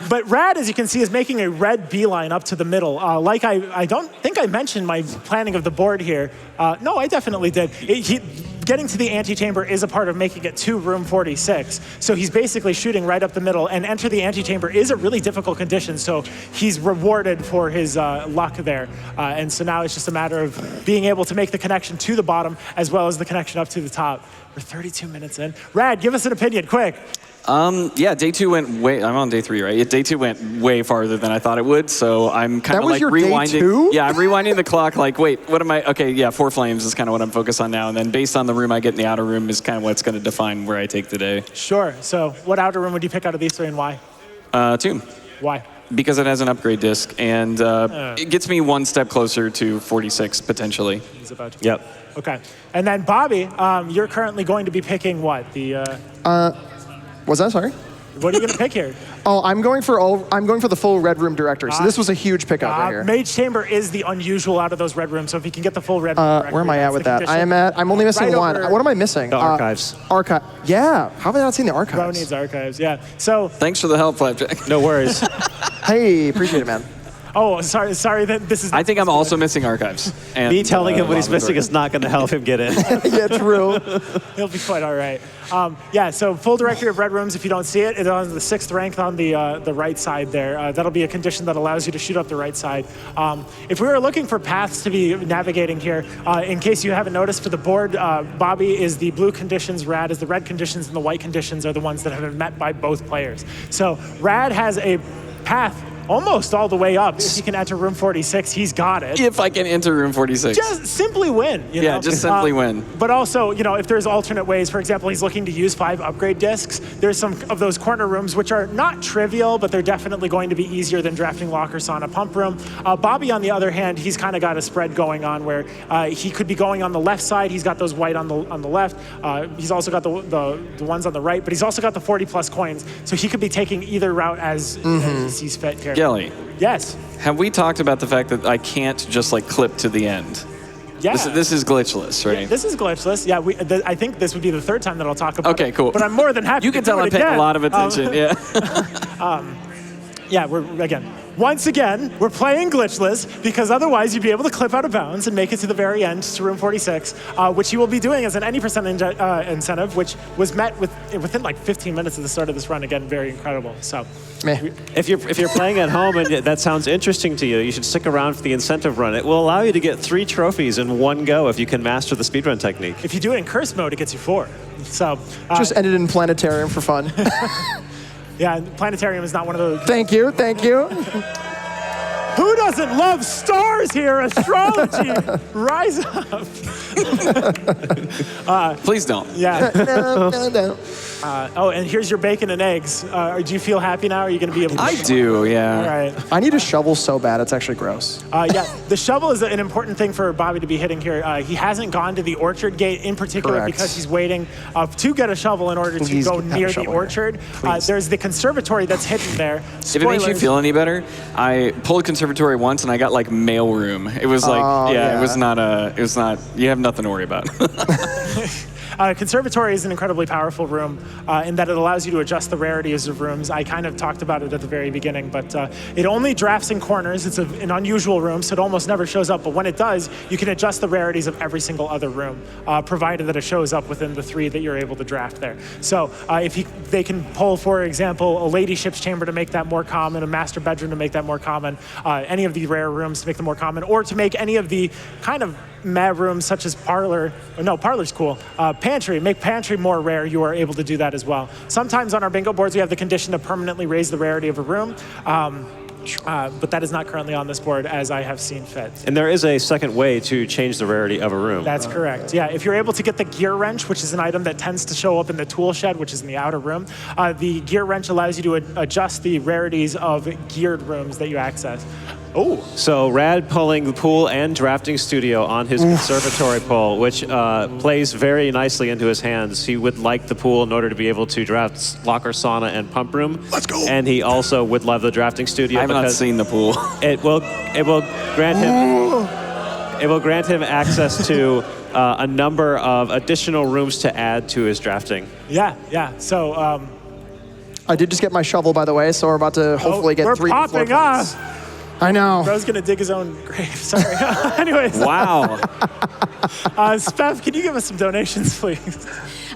But Rad, as you can see, is making a red beeline up to the middle. Like I don't think I mentioned my planning of the board here. No, I definitely did. Getting to the antechamber is a part of making it to room 46. So he's basically shooting right up the middle, and enter the antechamber is a really difficult condition, so he's rewarded for his luck there. And so now it's just a matter of being able to make the connection to the bottom as well as the connection up to the top. We're 32 minutes in. Rad, give us an opinion, quick. Yeah, day 2 went way. I'm on day 3, right? Yeah, day 2 went way farther than I thought it would. So I'm kind That of was like your day rewinding. 2? Yeah, I'm rewinding the clock. Like, wait, what am I? Okay, yeah, 4 flames is kind of what I'm focused on now. And then based on the room I get in the outer room is kind of what's going to define where I take the day. Sure. So what outer room would you pick out of these 3 and why? Tomb. Why? Because it has an upgrade disc, and it gets me 1 step closer to 46 potentially. He's about to. Yep. Okay. And then Bobby, you're currently going to be picking what? Was that sorry? What are you going to pick here? Oh, I'm going for the full red room directory. So this was a huge pickup right here. Mage Chamber is the unusual out of those red rooms, so if you can get the full red room directory, Where am I at that's with the that? condition. I'm only missing Right one. over- What am I missing? The archives. Archive. Yeah. How have I not seen the Bro archives? needs archives, yeah. So, Thanks for the help, Flapjack. No worries. Hey, appreciate it, man. oh, sorry that this is. I think I'm also missing archives. And, Me telling him what he's lavatory. missing is not going to help him get in. Yeah, true. He'll be quite all right. Yeah, so full directory of red rooms. If you don't see it, it's on the 6th rank on the right side there. That'll be a condition that allows you to shoot up the right side. If we were looking for paths to be navigating here, in case you haven't noticed, for the board, Bobby is the blue conditions, Rad is the red conditions, and the white conditions are the ones that have been met by both players. So Rad has a path almost all the way up. If you can enter room 46, he's got it. If I can enter room 46. Just simply win. You Yeah, know? just simply win. But also, if there's alternate ways, for example, he's looking to use 5 upgrade discs. There's some of those corner rooms which are not trivial, but they're definitely going to be easier than drafting locker sauna pump room. Bobby, on the other hand, he's kind of got a spread going on where he could be going on the left side. He's got those white on the left. He's also got the ones on the right, but he's also got the 40 plus coins. So he could be taking either route as he sees fit here. Gelly, Yes. have we talked about the fact that I can't just like clip to the end? Yeah. This is glitchless, right? This is glitchless. Yeah, I think this would be the 3rd time that I'll talk about it. Okay, cool. But I'm more than happy You to can tell do I'm it paying again. a lot of attention. Yeah. Yeah, once again, we're playing glitchless because otherwise you'd be able to clip out of bounds and make it to the very end to room 46, which you will be doing as an any percent incentive, which was met within like 15 minutes of the start of this run. Again, very incredible. So, Meh. If you're playing at home and that sounds interesting to you, you should stick around for the incentive run. It will allow you to get 3 trophies in one go if you can master the speedrun technique. if you do it in curse mode, it gets you 4. So, Just ended in planetarium for fun. yeah, planetarium is not one of those. Thank you. Who doesn't love stars here? Astrology, rise up. Please don't. Yeah. No. Oh, and here's your bacon and eggs. Do you feel happy now? Are you going to be able to? I do, yeah. All right. I need a shovel so bad. It's actually gross. Yeah, the shovel is an important thing for Bobby to be hitting here. He hasn't gone to the orchard gate in particular Correct. because he's waiting to get a shovel in order Please to go have a near the shovel here. orchard. Please. There's the conservatory that's hidden there. If it makes you Spoilers. feel any better, I pulled conservatory once and I got like mailroom. It was like, Oh, yeah. it was not, you have nothing to worry about. Conservatory is an incredibly powerful room in that it allows you to adjust the rarities of rooms. I kind of talked about it at the very beginning, but it only drafts in corners. It's an unusual room, so it almost never shows up. But when it does, you can adjust the rarities of every single other room, provided that it shows up within the 3 that you're able to draft there. So they can pull, for example, a ladyship's chamber to make that more common, a master bedroom to make that more common, any of the rare rooms to make them more common, or to make any of the kind of mad rooms such as parlor. No, parlor's cool. Pantry, make pantry more rare. You are able to do that as well. Sometimes on our bingo boards, we have the condition to permanently raise the rarity of a room. But that is not currently on this board as I have seen fit. And there is a second way to change the rarity of a room. That's correct. Yeah, if you're able to get the gear wrench, which is an item that tends to show up in the tool shed, which is in the outer room, the gear wrench allows you to adjust the rarities of geared rooms that you access. Oh. So Rad pulling the pool and drafting studio on his conservatory pull, which plays very nicely into his hands. He would like the pool in order to be able to draft locker, sauna, and pump room. Let's go. And he also would love the drafting studio. I have not seen the pool. It will grant him. It will grant him access to a number of additional rooms to add to his drafting. Yeah. So. I did just get my shovel, by the way, so we're about to hopefully get 3 We're popping up. I know. Bro's gonna dig his own grave. Sorry. Anyways. Wow. Spef, can you give us some donations, please?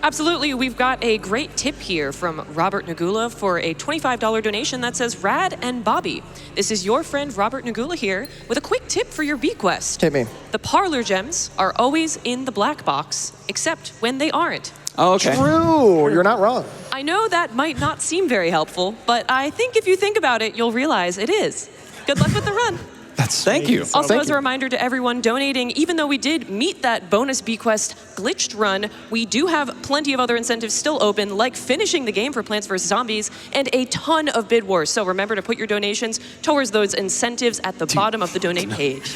Absolutely. We've got a great tip here from Robert Nagula for a $25 donation that says, Rad and Bobby. This is your friend Robert Nagula here with a quick tip for your Bequest. Hit me. The parlor gems are always in the black box, except when they aren't. Oh, okay. True. You're not wrong. I know that might not seem very helpful, but I think if you think about it, you'll realize it is. Good luck with the run. Thank you. Also, as a reminder to everyone donating, even though we did meet that bonus Bequest glitched run, we do have plenty of other incentives still open, like finishing the game for Plants vs. Zombies and a ton of bid wars. So remember to put your donations towards those incentives at the bottom of the donate page.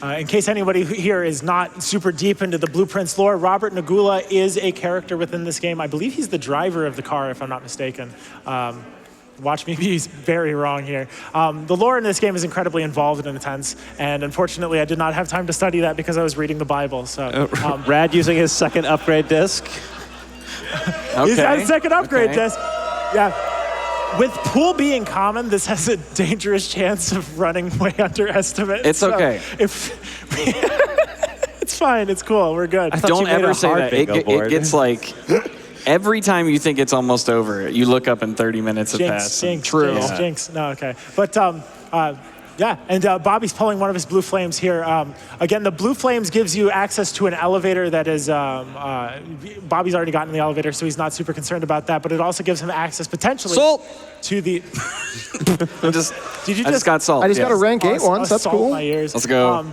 In case anybody here is not super deep into the Blueprints lore, Robert Nagula is a character within this game. I believe he's the driver of the car, if I'm not mistaken. Watch me be very wrong here. The lore in this game is incredibly involved and intense, and unfortunately I did not have time to study that because I was reading the Bible. So, Rad using his second upgrade disc. He's got a second upgrade disc. Yeah. With pool being common, this has a dangerous chance of running way underestimate. It's okay. It's fine. It's cool. We're good. Don't ever say that. It gets like... Every time you think it's almost over, you look up and 30 minutes have passed. Jinx. No, okay. But yeah, and Bobby's pulling one of his blue flames here. Again, the blue flames gives you access to an elevator that is, Bobby's already gotten in the elevator, so he's not super concerned about that, but it also gives him access potentially to the... I just got salt. I just got a rank 8 once, that's cool. My ears. Let's go.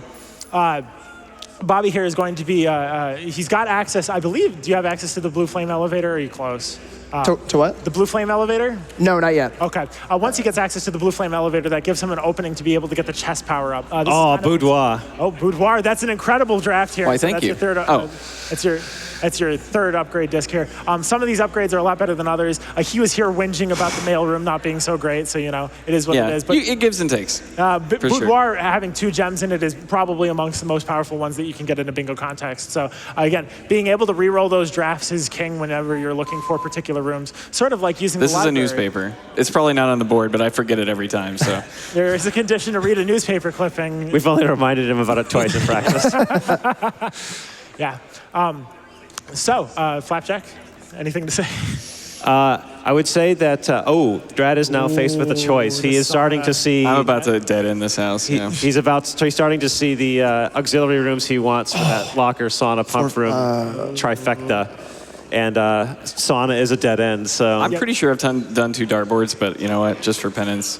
Bobby here is going to be, he's got access, I believe, do you have access to the blue flame elevator, or are you close? To what? The blue flame elevator? No, not yet. Okay. Once he gets access to the blue flame elevator, that gives him an opening to be able to get the chest power up. Boudoir. Boudoir. That's an incredible draft here. Why, thank you. That's your third upgrade disc here. Some of these upgrades are a lot better than others. He was here whinging about the mailroom not being so great, so, it is what it is. But it gives and takes. Boudoir, having 2 gems in it, is probably amongst the most powerful ones that you can get in a bingo context. So, again, being able to re-roll those drafts is king whenever you're looking for particular rooms. Sort of like using the library. This is a newspaper. It's probably not on the board, but I forget it every time, so. There is a condition to read a newspaper clipping. We've only reminded him about it twice in practice. Yeah. So, Flapjack, anything to say? I would say that, Drad is now faced with a choice. He is starting to see... I'm about to dead end this house. He's starting to see the auxiliary rooms he wants for that locker, sauna, pump room, trifecta. And sauna is a dead end, so... I'm pretty sure I've done 2 dartboards, but you know what? Just for penance.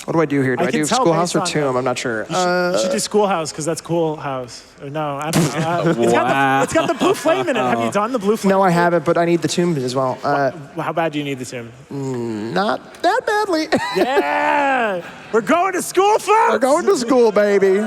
What do I do here? Do I do Schoolhouse or Tomb? I'm not sure. You should do Schoolhouse, because that's Cool House. Or no, I don't know. It's got the blue flame in it. Have you done the blue flame? No, I haven't, but I need the Tomb as well. How bad do you need the Tomb? Not that badly. Yeah! We're going to school, folks! We're going to school, baby.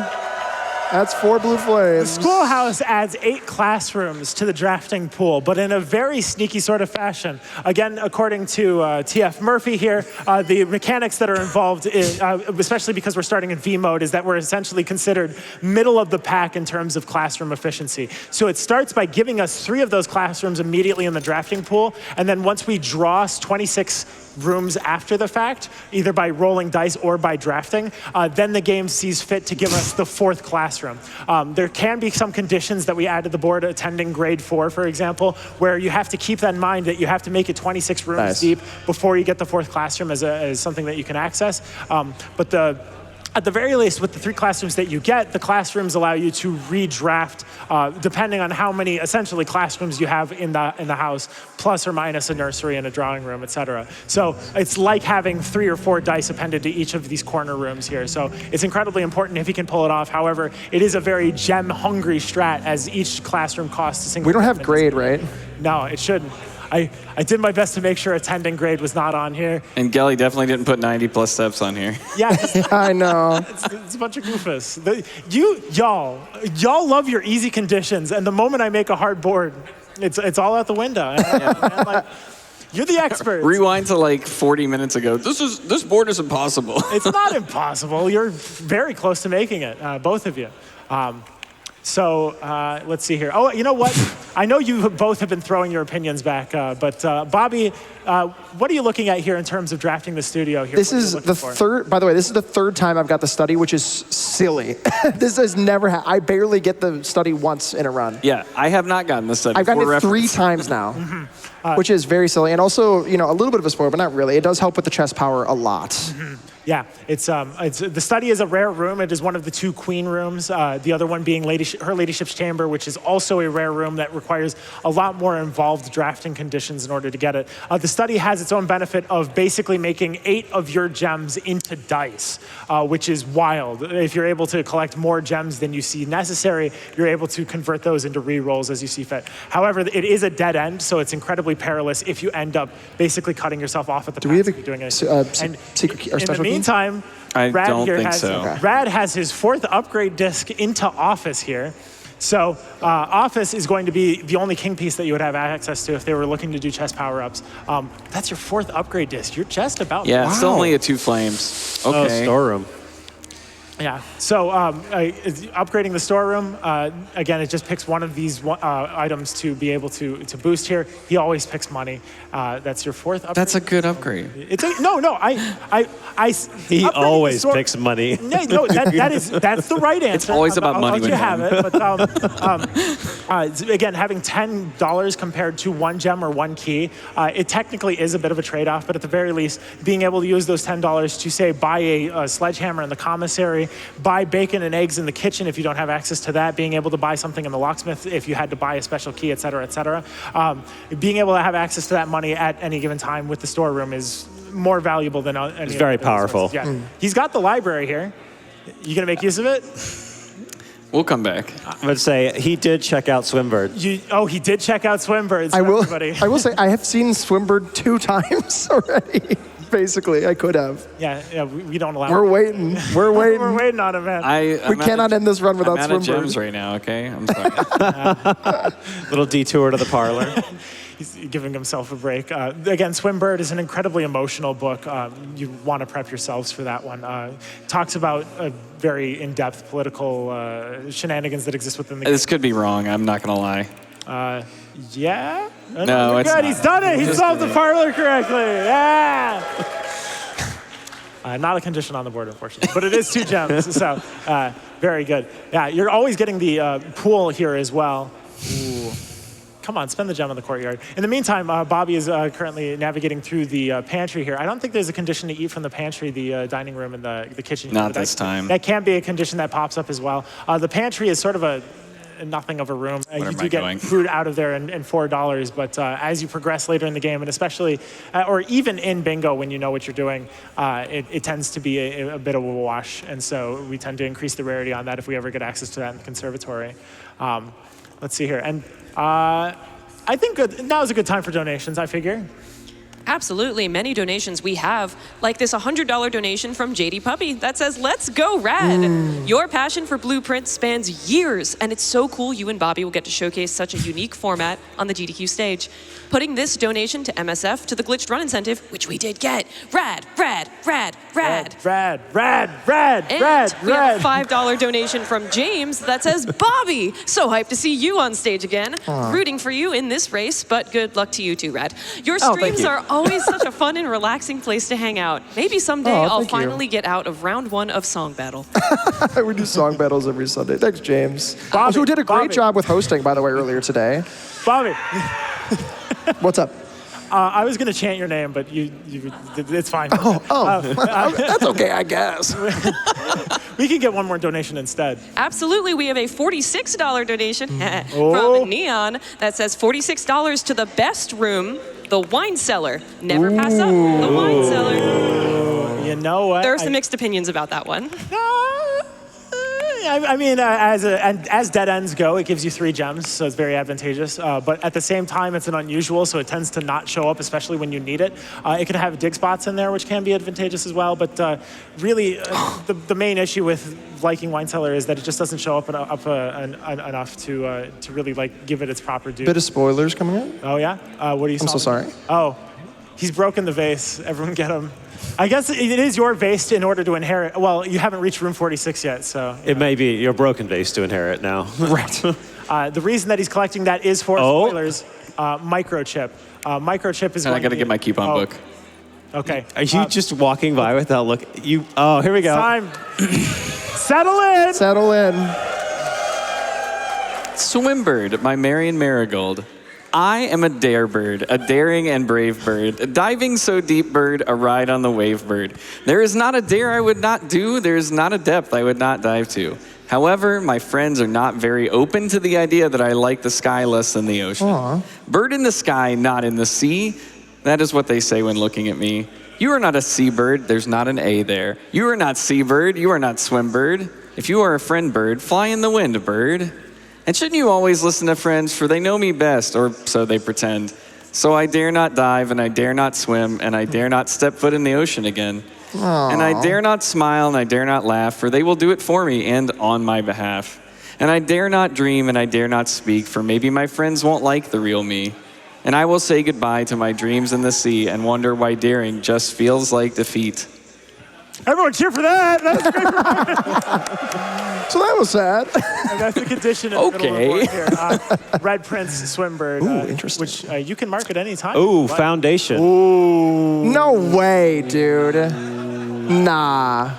That's 4 blue The flames. schoolhouse adds 8 classrooms to the drafting pool, but in a very sneaky sort of fashion. Again, according to TF Murphy here, the mechanics that are involved, especially because we're starting in V mode, is that we're essentially considered middle of the pack in terms of classroom efficiency. So it starts by giving us 3 of those classrooms immediately in the drafting pool, and then once we draw 26 rooms after the fact, either by rolling dice or by drafting, then the game sees fit to give us the 4th classroom. There can be some conditions that we add to the board, attending grade 4, for example, where you have to keep that in mind that you have to make it 26 rooms deep before you get the 4th classroom as something that you can access. But at the very least, with the 3 classrooms that you get, the classrooms allow you to redraft depending on how many, essentially, classrooms you have in the house, plus or minus a nursery and a drawing room, et cetera. So it's like having 3 or 4 dice appended to each of these corner rooms here. So it's incredibly important if you can pull it off. However, it is a very gem-hungry strat, as each classroom costs a single. We don't have grade, right? No, it shouldn't. I did my best to make sure attending grade was not on here. And Gelly definitely didn't put 90 plus steps on here. Yeah, I know. it's a bunch of goofus. Y'all love your easy conditions, and the moment I make a hard board, it's all out the window. And like, you're the expert. Rewind to like 40 minutes ago. This board is impossible. It's not impossible. You're very close to making it, both of you. So let's see here. Oh, you know what? I know you both have been throwing your opinions back, but Bobby, what are you looking at here in terms of drafting the studio here? This is the third, by the way, this is the 3rd time I've got the study, which is silly. This has never happened. I barely get the study once in a run. Yeah, I have not gotten the study. I've gotten it 3 times now, which is very silly. And also, a little bit of a spoiler, but not really. It does help with the chess power a lot. Yeah, it's the study is a rare room. It is one of the 2 queen rooms. The other one being her ladyship's chamber, which is also a rare room that requires a lot more involved drafting conditions in order to get it. The study has its own benefit of basically making 8 of your gems into dice, which is wild. If you're able to collect more gems than you see necessary, you're able to convert those into re-rolls as you see fit. However, it is a dead end, so it's incredibly perilous if you end up basically cutting yourself off at the path. Do we have doing a secret key or special key? Meantime, I Rad don't here think has, so. Okay. Rad has his 4th upgrade disc into Office here. So Office is going to be the only king piece that you would have access to if they were looking to do chess power-ups. That's your 4th upgrade disc. You're just about Yeah, it's still only a 2 flames. Okay. Oh, storeroom. Yeah, so upgrading the storeroom, again, it just picks one of these items to be able to boost here. He always picks money. That's your 4th upgrade. That's a good upgrade. He always picks money. No, that's the right answer. It's always about money I'll let with you him. have it, but again, having $10 compared to 1 gem or 1 key, it technically is a bit of a trade-off, but at the very least, being able to use those $10 to, say, buy a sledgehammer in the commissary, buy bacon and eggs in the kitchen if you don't have access to that, being able to buy something in the locksmith if you had to buy a special key, et cetera, et cetera. Being able to have access to that money at any given time with the storeroom is more valuable than any. It's very powerful. Yeah. He's got the library here. You gonna make use of it? We'll come back. I would say he did check out Swimbird. He did check out Swimbird. I will say I have seen Swimbird 2 times already. Basically, I could have. Yeah, we don't allow. We're waiting. We're waiting. We're waiting on it, man. We cannot end this run without I'm out of Swimbird. gems right now, okay? I'm sorry. Little detour to the parlor. He's giving himself a break. Again, Swimbird is an incredibly emotional book. You want to prep yourselves for that one. Talks about very in-depth political shenanigans that exist within the game. This could be wrong. I'm not going to lie. Yeah? No, it's good. not. He's done it. He solved the parlor correctly. Yeah. Not a condition on the board, unfortunately, but it is 2 gems, so very good. Yeah, you're always getting the pool here as well. Ooh. Come on, spend the gem in the courtyard. In the meantime, Bobby is currently navigating through the pantry here. I don't think there's a condition to eat from the pantry, the dining room, and the kitchen. Not this time. That can be a condition that pops up as well. The pantry is sort of a nothing of a room. You do get food out of there and $4, but as you progress later in the game, and especially, or even in bingo when you know what you're doing, it tends to be a bit of a wash, and so we tend to increase the rarity on that if we ever get access to that in the conservatory. Let's see here, and I think now is a good time for donations, I figure. Absolutely. Many donations we have, like this $100 donation from JD Puppy that says, "Let's go, Rad." Your passion for Blueprint spans years, and it's so cool you and Bobby will get to showcase such a unique format on the GDQ stage. Putting this donation to MSF to the Glitched Run incentive, which we did get. Rad, rad, rad, rad. Rad, rad, rad, And rad, we have rad. a $5 donation from James that says, "Bobby, so hyped to see you on stage again. Rooting for you in this race, but good luck to you too, Rad. Your thank streams you. are always such a fun and relaxing place to hang out. Maybe someday I'll thank you. finally get out of round 1 of Song Battle." We do song battles every Sunday. Thanks, James. Bobby, Who did a great Bobby. job with hosting, by the way, earlier today. Bobby, What's up? I was going to chant your name, but it's fine. That's okay, I guess. We can get one more donation instead. Absolutely, we have a $46 donation from Neon that says $46 to the best room, the wine cellar. Never pass up the wine cellar. You know what? There are some mixed opinions about that one. I mean, as dead ends go, it gives you 3 gems, so it's very advantageous. But at the same time, it's an unusual, so it tends to not show up, especially when you need it. It can have dig spots in there, which can be advantageous as well. But really, the main issue with liking Wine Cellar is that it just doesn't show up enough to really like give it its proper due. Bit of spoilers coming in. Oh yeah? What are you? I'm so sorry. Oh, he's broken the vase. Everyone get him. I guess it is your vase in order to inherit. Well, you haven't reached room 46 yet, so. It may be your broken vase to inherit now. Right. The reason that he's collecting that is for spoilers. Microchip. Microchip is. And I going got to get my coupon book. Okay. Are you just walking by without look? Oh, here we go. Time. Settle in. Settle in. Swimbird by Marion Marigold. I am a dare bird, a daring and brave bird, a diving so deep bird, a ride on the wave bird. There is not a dare I would not do, there is not a depth I would not dive to. However, my friends are not very open to the idea that I like the sky less than the ocean. Bird in the sky, not in the sea. That is what they say when looking at me. You are not a seabird, there's not an A there. You are not seabird, you are not swimbird. If you are a friend bird, fly in the wind, bird. And shouldn't you always listen to friends, for they know me best, or so they pretend. So I dare not dive, and I dare not swim, and I dare not step foot in the ocean again. And I dare not smile, and I dare not laugh, for they will do it for me and on my behalf. And I dare not dream, and I dare not speak, for maybe my friends won't like the real me. And I will say goodbye to my dreams in the sea, and wonder why daring just feels like defeat. Everyone cheer for that. That was great. So that was sad. And that's the condition in the middle of the board here. Red Prince Swimbird. Interesting. Which you can mark at any time. Ooh, foundation. No way, dude. Nah.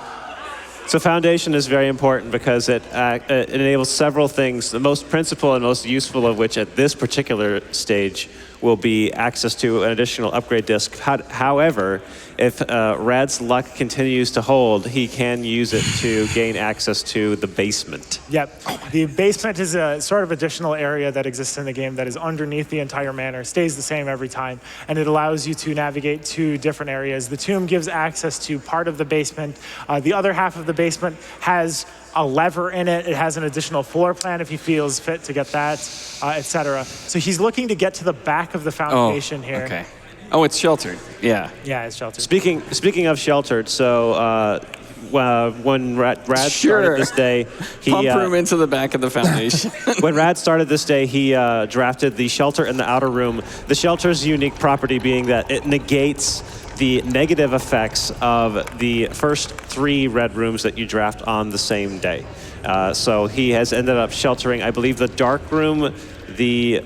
So foundation is very important because it enables several things, the most principal and most useful of which at this particular stage will be access to an additional upgrade disk. However, if Rad's luck continues to hold, he can use it to gain access to the basement. Yep. The basement is a sort of additional area that exists in the game that is underneath the entire manor, stays the same every time, and it allows you to navigate to different areas. The tomb gives access to part of the basement. The other half of the basement has a lever in it. It has an additional floor plan if he feels fit to get that, etc. So he's looking to get to the back of the foundation here. Okay. Oh, it's sheltered. Yeah. Yeah, it's sheltered. Speaking of sheltered, so when Rad started this day, he Pump room into the back of the foundation. when Rad started this day, he drafted the shelter in the outer room. The shelter's unique property being that it negates the negative effects of the first 3 red rooms that you draft on the same day. So he has ended up sheltering, I believe, the dark room, the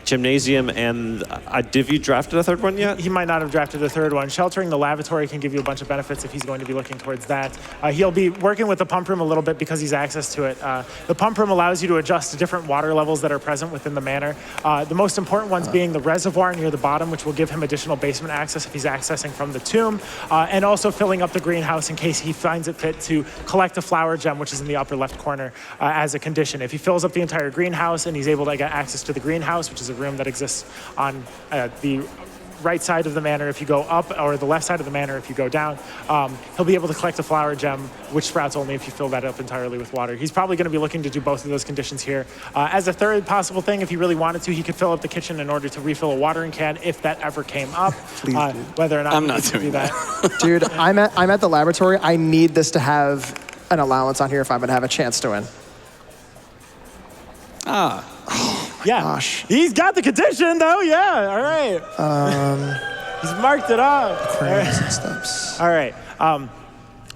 gymnasium, and have you drafted a 3rd one yet? He might not have drafted a 3rd one. Sheltering the lavatory can give you a bunch of benefits if he's going to be looking towards that. He'll be working with the pump room a little bit because he's access to it. The pump room allows you to adjust to different water levels that are present within the manor. The most important ones being the reservoir near the bottom, which will give him additional basement access if he's accessing from the tomb, and also filling up the greenhouse in case he finds it fit to collect a flower gem, which is in the upper left corner, as a condition. If he fills up the entire greenhouse and he's able to get access to the greenhouse, which is a room that exists on the right side of the manor if you go up, or the left side of the manor if you go down. He'll be able to collect a flower gem, which sprouts only if you fill that up entirely with water. He's probably going to be looking to do both of those conditions here. As a third possible thing, if he really wanted to, he could fill up the kitchen in order to refill a watering can if that ever came up. Whether or not I'm he not can doing do that. Dude, I'm at the laboratory. I need this to have an allowance on here if I'm going to have a chance to win. Yeah. Gosh. He's got the condition, though. Yeah. All right. He's marked it off. Aquariums and steps. All right.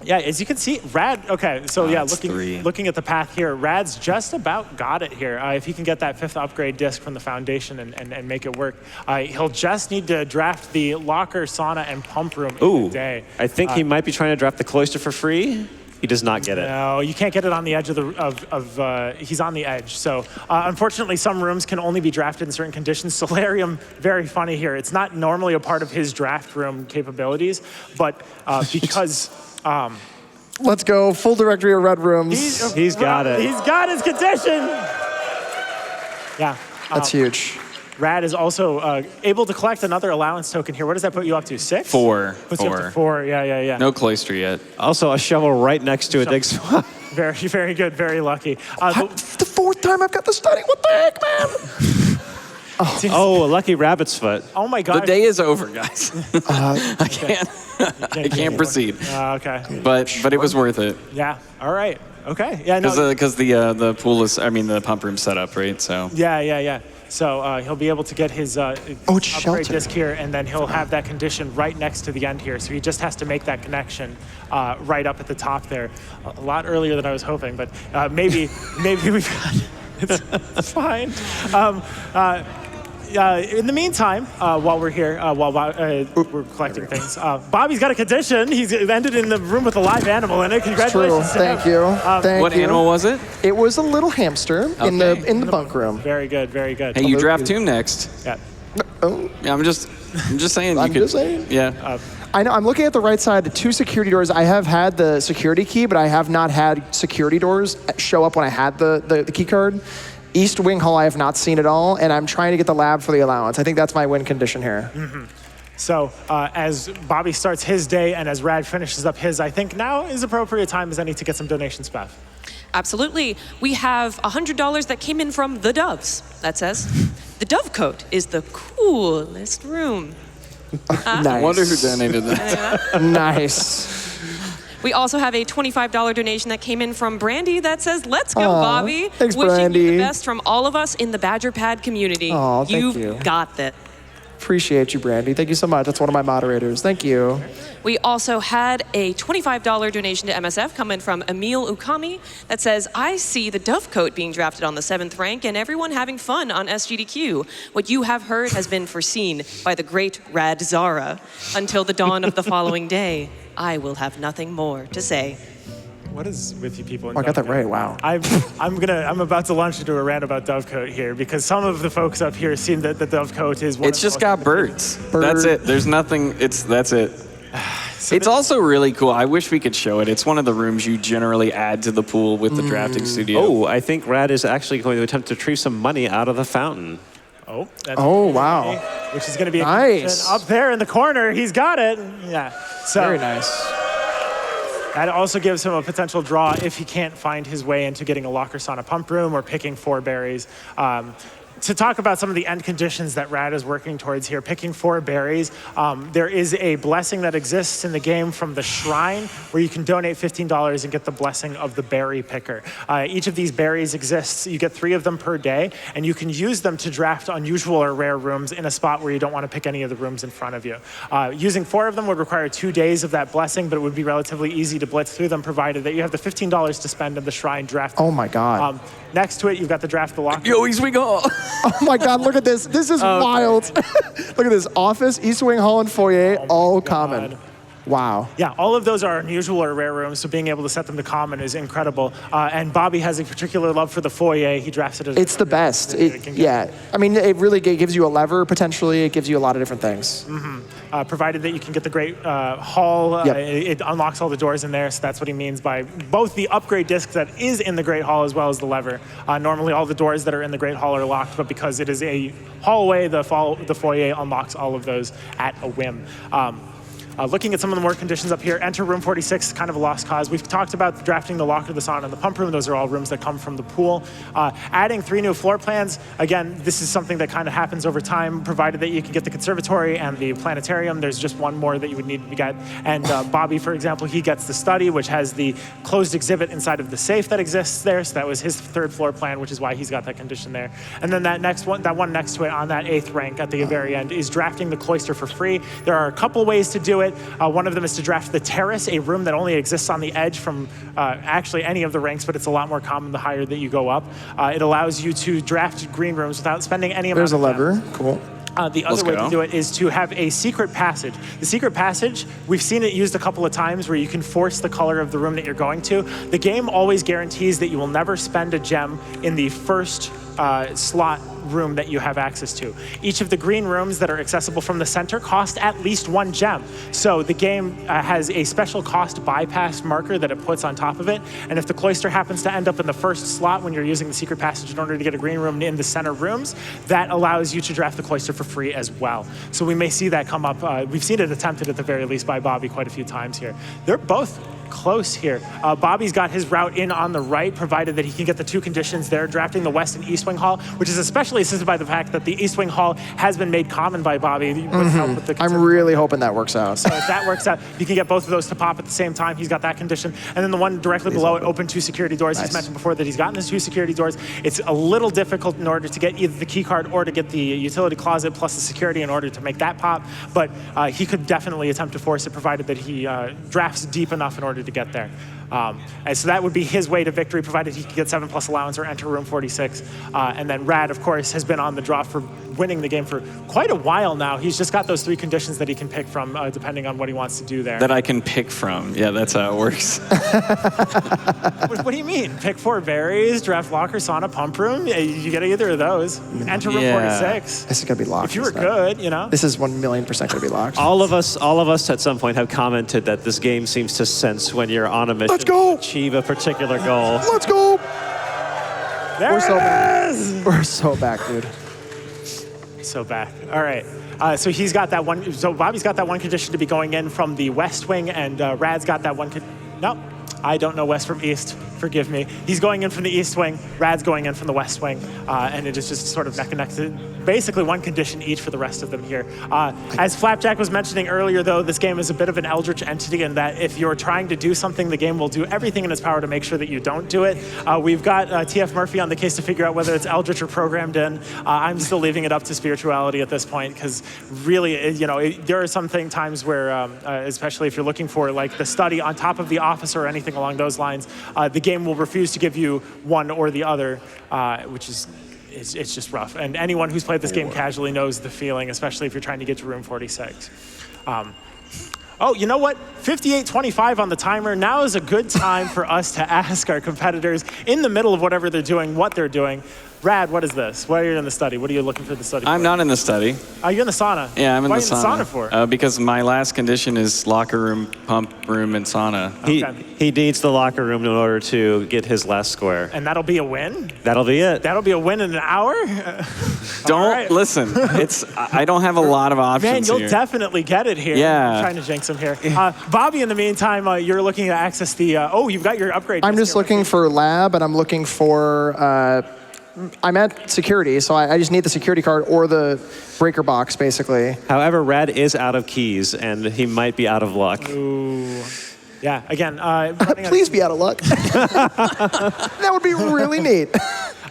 Yeah, as you can see, Rad, okay, so yeah, That's 3. looking at the path here, Rad's just about got it here. If he can get that 5th upgrade disc from the Foundation and make it work, he'll just need to draft the locker, sauna, and pump room in a day. I think he might be trying to draft the cloister for free. He does not get it. No, you can't get it on the edge of he's on the edge. So unfortunately, some rooms can only be drafted in certain conditions. Solarium, very funny here. It's not normally a part of his draft room capabilities, but because... Let's go. Full directory of red rooms. He's got it. He's got his condition. Yeah. That's huge. Rad is also able to collect another allowance token here. What does that put you up to? 6? 4. Puts you up to 4. Yeah. No cloister yet. Also, a shovel right next to a dig spot. Very, very good. Very lucky. The 4th time I've got the study. What the heck, man? Oh, a lucky rabbit's foot. Oh my God. The day is over, guys. I can't. I can't proceed. Okay. But it was worth it. Yeah. All right. Okay. Yeah. No. Because the pool is, the pump room set up, right? So. Yeah. So he'll be able to get his it's upgrade shelter. disc here, and then he'll have that condition right next to the end here. So he just has to make that connection right up at the top there. A lot earlier than I was hoping, but maybe we've got it's fine. In the meantime, while we're here, while we're collecting things, Bobby's got a condition. He's ended in the room with a live animal in it. Congratulations! True. Thank you. What animal was it? It was a little hamster in the bunk room. Very good. Very good. Hey, you draft Tomb next. Yeah. Oh, Yeah, I'm just saying. I'm just saying. Yeah. I know. I'm looking at the right side. 2 security doors. I have had the security key, but I have not had security doors show up when I had the key card. East Wing Hall, I have not seen at all, and I'm trying to get the lab for the allowance. I think that's my win condition here. Mm-hmm. So as Bobby starts his day and as Rad finishes up his, I think now is appropriate time as any to get some donations, Spef. Absolutely. We have $100 that came in from the Doves. That says, the Dove Coat is the coolest room. Nice. I wonder who donated that. Nice. We also have a $25 donation that came in from Brandy that says, let's go, Aw, Bobby. thanks, Wishing Brandy. you the best from all of us in the Badger Pad community. Aw, thank You've you. got that. Appreciate you, Brandy. Thank you so much. That's one of my moderators. Thank you. We also had a $25 donation to MSF come in from Emil Ukami that says, I see the Dove Coat being drafted on the 7th rank and everyone having fun on SGDQ. What you have heard has been foreseen by the great Rad Zara. Until the dawn of the following day, I will have nothing more to say. What is with you people? Oh, I got that right. Wow. I'm about to launch into a rant about Dovecoat here because some of the folks up here seem that the Dovecoat is one. It's just got birds. That's it. There's nothing. That's it. It's also really cool. I wish we could show it. It's one of the rooms you generally add to the pool with the drafting studio. Oh, I think Rad is actually going to attempt to retrieve some money out of the fountain. Oh, that's wow. Which is going to be Nice. up there in the corner. He's got it. Yeah. So Very nice. that also gives him a potential draw if he can't find his way into getting a locker sauna pump room or picking 4 berries. To talk about some of the end conditions that Rad is working towards here, picking 4 berries, there is a blessing that exists in the game from the shrine where you can donate $15 and get the blessing of the berry picker. Each of these berries exists. You get 3 of them per day, and you can use them to draft unusual or rare rooms in a spot where you don't want to pick any of the rooms in front of you. Using 4 of them would require 2 days of that blessing, but it would be relatively easy to blitz through them, provided that you have the $15 to spend in the shrine draft. Oh my God. Next to it, you've got the draft the locker. Yo, East Wing Hall. Oh my God, look at this. This is wild. Look at this. Office, East Wing Hall, and foyer, all common. Wow. Yeah, all of those are unusual or rare rooms, so being able to set them to common is incredible. And Bobby has a particular love for the foyer. He drafts it as... It's the best. Yeah. I mean, it really gives you a lever, potentially. It gives you a lot of different things. Provided that you can get the great hall, Yep. it unlocks all the doors in there, so that's what he means by both the upgrade disc that is in the great hall as well as the lever. Normally all the doors that are in the great hall are locked, but because it is a hallway, the foyer unlocks all of those at a whim. Looking at some of the more conditions up here, enter room 46, kind of a lost cause. We've talked about drafting the locker, the sauna, and the pump room. Those are all rooms that come from the pool. Adding 3 new floor plans. Again, this is something that kind of happens over time, provided that you can get the conservatory and the planetarium. There's just one more that you would need to get. And Bobby, for example, he gets the study, which has the closed exhibit inside of the safe that exists there. So that was his 3rd floor plan, which is why he's got that condition there. And then that one next to it on that 8th rank at the very end is drafting the cloister for free. There are a couple ways to do it. One of them is to draft the terrace, a room that only exists on the edge from actually any of the ranks, but it's a lot more common the higher that you go up. It allows you to draft green rooms without spending any amount of There's a lever. time. Cool. The other way to do it is to have a secret passage. The secret passage, we've seen it used a couple of times where you can force the color of the room that you're going to. The game always guarantees that you will never spend a gem in the first slot room that you have access to. Each of the green rooms that are accessible from the center cost at least 1 gem. So the game has a special cost bypass marker that it puts on top of it. And if the cloister happens to end up in the first slot when you're using the secret passage in order to get a green room in the center rooms, that allows you to draft the cloister for free as well. So we may see that come up. We've seen it attempted at the very least by Bobby quite a few times here. They're both close here. Bobby's got his route in on the right, provided that he can get the 2 conditions there, drafting the West and East Wing Hall, which is especially assisted by the fact that the East Wing Hall has been made common by Bobby. I'm really hoping that works out. So if that works out, you can get both of those to pop at the same time. He's got that condition. And then the one directly below it, open 2 security doors. Nice. He's mentioned before that he's gotten his 2 security doors. It's a little difficult in order to get either the key card or to get the utility closet plus the security in order to make that pop. But he could definitely attempt to force it, provided that he drafts deep enough in order to get there. And so that would be his way to victory, provided he can get 7+ allowance or enter room 46. And then Rad, of course, has been on the draw for winning the game for quite a while now. He's just got those 3 conditions that he can pick from, depending on what he wants to do there. That I can pick from. Yeah, that's how it works. What do you mean? Pick 4 berries, draft locker, sauna, pump room? You get either of those. Enter room 46. This is going to be locked. If you were good, you know. This is 1,000,000% going to be locked. All of us at some point have commented that this game seems to sense when you're on a mission Let's go. to achieve a particular goal. Let's go. There We're so it back. is! We're so back, dude. So back. All right. So he's got that one. So Bobby's got that one condition to be going in from the West Wing, and Rad's got that one. No, I don't know West from East. Forgive me. He's going in from the East Wing. Rad's going in from the West Wing, and it is just sort of neck and neck. Basically, one condition each for the rest of them here. As Flapjack was mentioning earlier, though, this game is a bit of an eldritch entity in that if you're trying to do something, the game will do everything in its power to make sure that you don't do it. We've got TF Murphy on the case to figure out whether it's eldritch or programmed in. I'm still leaving it up to spirituality at this point, because really, there are some times where, especially if you're looking for like the study on top of the officer or anything along those lines, the game will refuse to give you one or the other, which is it's just rough. And anyone who's played this game casually knows the feeling, especially if you're trying to get to room 46. Oh, you know what? 58:25 on the timer. Now is a good time for us to ask our competitors in the middle of whatever they're doing, what they're doing. Rad, what is this? Why are you in the study? What are you looking for the study for? I'm not in the study. Are you in the sauna? Yeah, I'm in Why the sauna. Why are you in the sauna for? Because my last condition is locker room, pump room, and sauna. He needs the locker room in order to get his last square. And that'll be a win? That'll be it. That'll be a win in an hour? Don't listen. I don't have a lot of options. Man, you'll here. definitely get it here. Yeah. I'm trying to jinx him here. Bobby, in the meantime, you're looking to access the. You've got your upgrade. I'm just looking for lab, and I'm looking for. I'm at security, so I just need the security card or the breaker box, basically. However, Rad is out of keys, and he might be out of luck. Ooh. Yeah, again. Please be out of luck. That would be really neat.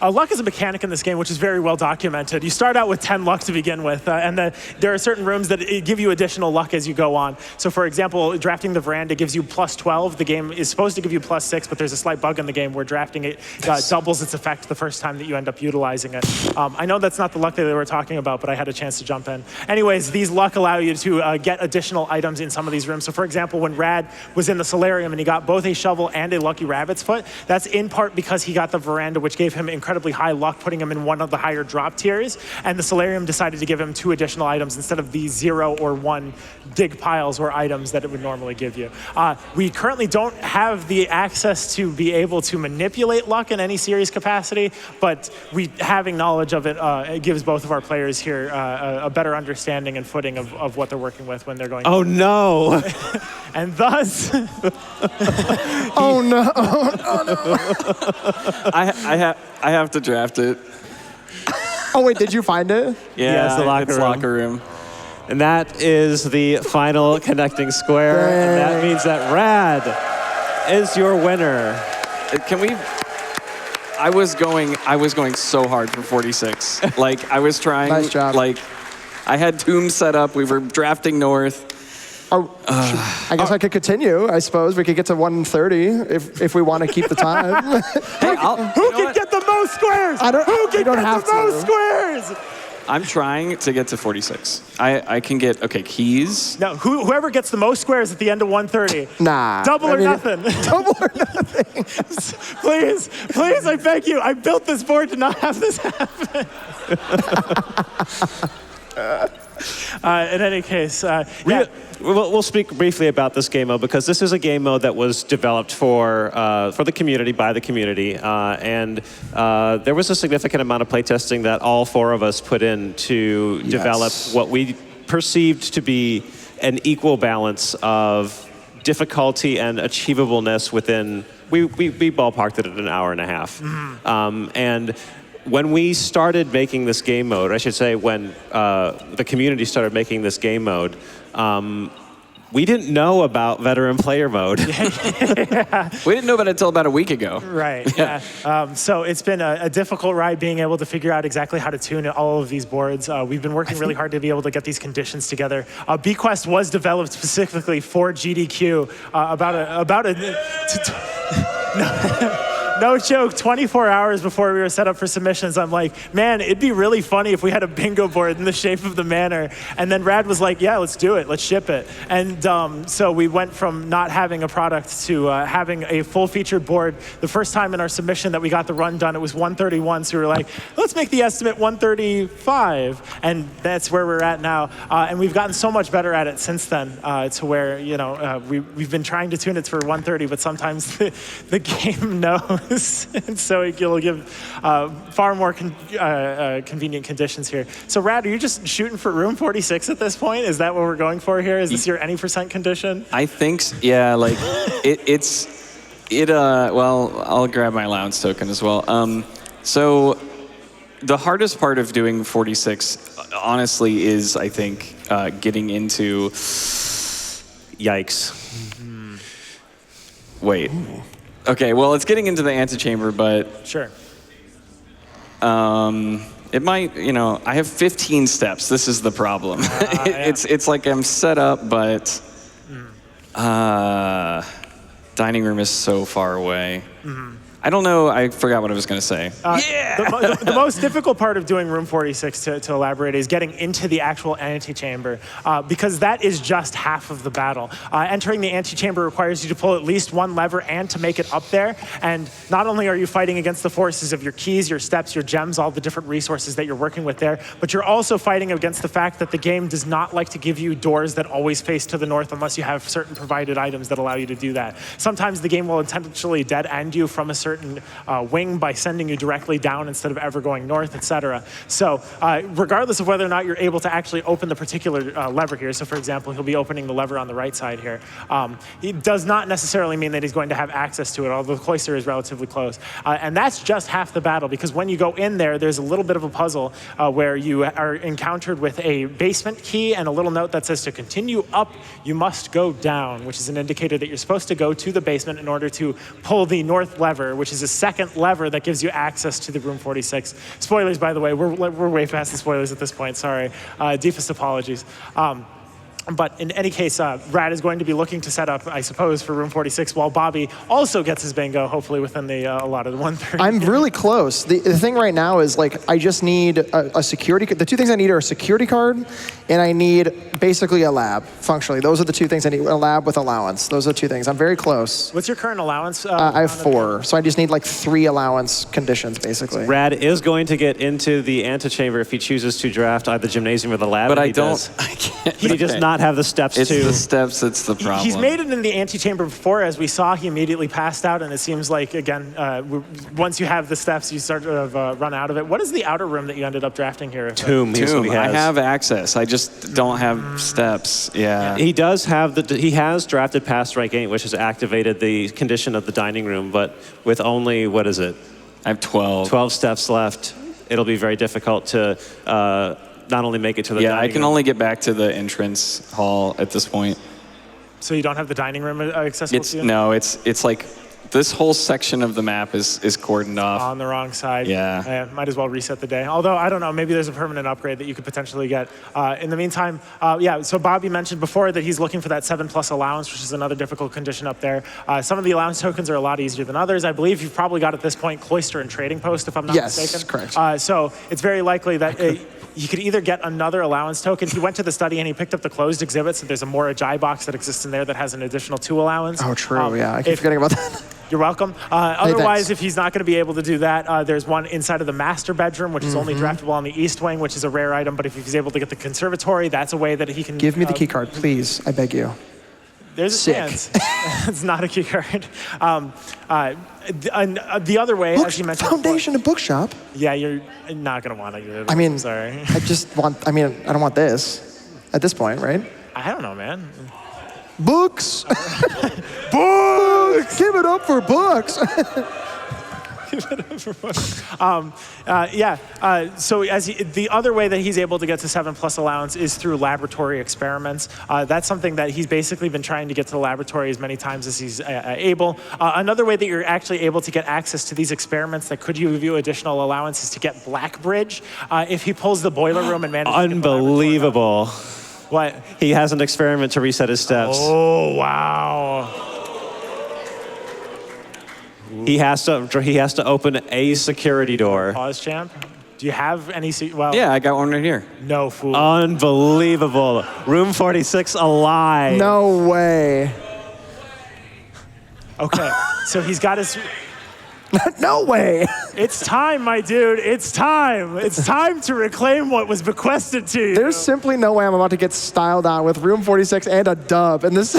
Luck is a mechanic in this game, which is very well documented. You start out with 10 luck to begin with, and there are certain rooms that give you additional luck as you go on. So for example, drafting the veranda gives you plus 12. The game is supposed to give you plus 6, but there's a slight bug in the game where drafting it doubles its effect the first time that you end up utilizing it. I know that's not the luck that they were talking about, but I had a chance to jump in. Anyways, these luck allow you to get additional items in some of these rooms. So for example, when Rad was in the solarium and he got both a shovel and a lucky rabbit's foot, that's in part because he got the veranda, which gave him incredibly high luck, putting him in one of the higher drop tiers, and the solarium decided to give him 2 additional items instead of the 0 or 1 dig piles or items that it would normally give you. We currently don't have the access to be able to manipulate luck in any serious capacity, but having knowledge of it, it gives both of our players here a better understanding and footing of what they're working with when they're going. Oh no! And thus, Oh no! I have to draft it. Oh wait, did you find it? Yeah, it's the locker it's room. locker room. And that is the final connecting square, and that means that Rad is your winner. Can we? I was going so hard for 46. Like I was trying. Nice job. Like I had tombs set up. We were drafting north. I guess I could continue. I suppose we could get to 130 if we want to keep the time. Hey, who can get the most squares? Who can get the most squares? I'm trying to get to 46. I can get, okay, keys. No, whoever gets the most squares at the end of 130. Nah. Double or nothing. Double or nothing. Please, I beg you. I built this board to not have this happen. In any case, yeah. We'll speak briefly about this game mode because this is a game mode that was developed for the community, by the community, and there was a significant amount of playtesting that all 4 of us put in to develop what we perceived to be an equal balance of difficulty and achievableness within. We ballparked it at an hour and a half, and when we started making this game mode, I should say when the community started making this game mode, we didn't know about veteran player mode. We didn't know about it until about a week ago. Right, yeah. So it's been a difficult ride being able to figure out exactly how to tune all of these boards. We've been working really hard to be able to get these conditions together. Bequest was developed specifically for GDQ no joke, 24 hours before we were set up for submissions, I'm like, man, it'd be really funny if we had a bingo board in the shape of the manor. And then Rad was like, yeah, let's do it. Let's ship it. And so we went from not having a product to having a full-featured board. The first time in our submission that we got the run done, it was 131. So we were like, let's make the estimate 135. And that's where we're at now. And we've gotten so much better at it since then to where, we've been trying to tune it for 130, but sometimes the game knows. And so it'll give far more convenient conditions here. So Rad, are you just shooting for room 46 at this point? Is that what we're going for here? Is this your any % condition? I think, yeah, like well, I'll grab my allowance token as well. So the hardest part of doing 46, honestly, is, I think, getting into, yikes. Wait. Okay, well, it's getting into the antechamber, but... Sure. It might, I have 15 steps. This is the problem. It's like I'm set up, but dining room is so far away. I don't know. I forgot what I was going to say. The most difficult part of doing room 46, to elaborate, is getting into the actual antechamber, because that is just half of the battle. Entering the antechamber requires you to pull at least 1 lever and to make it up there. And not only are you fighting against the forces of your keys, your steps, your gems, all the different resources that you're working with there, but you're also fighting against the fact that the game does not like to give you doors that always face to the north unless you have certain provided items that allow you to do that. Sometimes the game will intentionally dead-end you from a certain wing by sending you directly down instead of ever going north, etc. So regardless of whether or not you're able to actually open the particular lever here, so for example, he'll be opening the lever on the right side here, it does not necessarily mean that he's going to have access to it, although the cloister is relatively close. And that's just half the battle, because when you go in there, there's a little bit of a puzzle where you are encountered with a basement key and a little note that says to continue up, you must go down, which is an indicator that you're supposed to go to the basement in order to pull the north lever, which which is a second lever that gives you access to the room 46. Spoilers, by the way, we're way past the spoilers at this point, sorry. Deepest apologies. But in any case, Rad is going to be looking to set up, I suppose, for room 46, while Bobby also gets his bingo, hopefully within the allotted 1:30. I'm really close. The thing right now is, like, I just need a security. The two things I need are a security card, and I need basically a lab, functionally. Those are the two things I need, a lab with allowance. Those are the two things. I'm very close. What's your current allowance? I have 4, so I just need, like, 3 allowance conditions, basically. Rad is going to get into the antechamber if he chooses to draft either gymnasium or the lab. But I can't. But he does not have the steps It's to. the steps that's the problem. He's made it in the antechamber before. As we saw, he immediately passed out, and it seems like, again, once you have the steps, you start to run out of it. What is the outer room that you ended up drafting here? Tomb. Tomb. I have access. I just don't have steps. Yeah. He does have he has drafted past rank 8, which has activated the condition of the dining room, but with only, what is it? I have 12. 12 steps left. It'll be very difficult to not only make it to the dining room. I can only get back to the entrance hall at this point. So you don't have the dining room accessible to you? No, it's like this whole section of the map is cordoned off. On the wrong side. Yeah. Might as well reset the day. Although, I don't know, maybe there's a permanent upgrade that you could potentially get. In the meantime, so Bobby mentioned before that he's looking for that 7+ allowance, which is another difficult condition up there. Some of the allowance tokens are a lot easier than others. I believe you've probably got at this point Cloister and Trading Post, if I'm not mistaken. Yes, correct. So it's very likely that you could either get another allowance token. He went to the study and he picked up the closed exhibits. So there's a Mora Jai box that exists in there that has an additional 2 allowance. Oh, true, yeah. I keep forgetting about that. You're welcome. Otherwise, thanks. if he's not going to be able to do that, there's one inside of the master bedroom, which is only draftable on the east wing, which is a rare item. But if he's able to get the conservatory, that's a way that he can... Give me the key card, please. I beg you. There's a chance. It's not a key card. The other way, as you mentioned Foundation before, and bookshop. Yeah, you're not going to want to get it. I mean, sorry. I just want, I don't want this at this point, right? I don't know, man. Books! Books! Give it up for books! So the other way that he's able to get to 7+ allowance is through laboratory experiments. That's something that he's basically been trying to get to the laboratory as many times as he's able. Another way that you're actually able to get access to these experiments that could give you additional allowance is to get Blackbridge. If he pulls the boiler room and manages Unbelievable. What? He has an experiment to reset his steps. Oh, wow. He has to open a security door. Pause, champ. Do you have any... Yeah, I got one right here. No, fool. Unbelievable. Room 46 alive. No way. Okay, so he's got his... No way. It's time, my dude. It's time. It's time to reclaim what was bequested to you. There's simply no way I'm about to get styled on with room 46 and a dub. And this...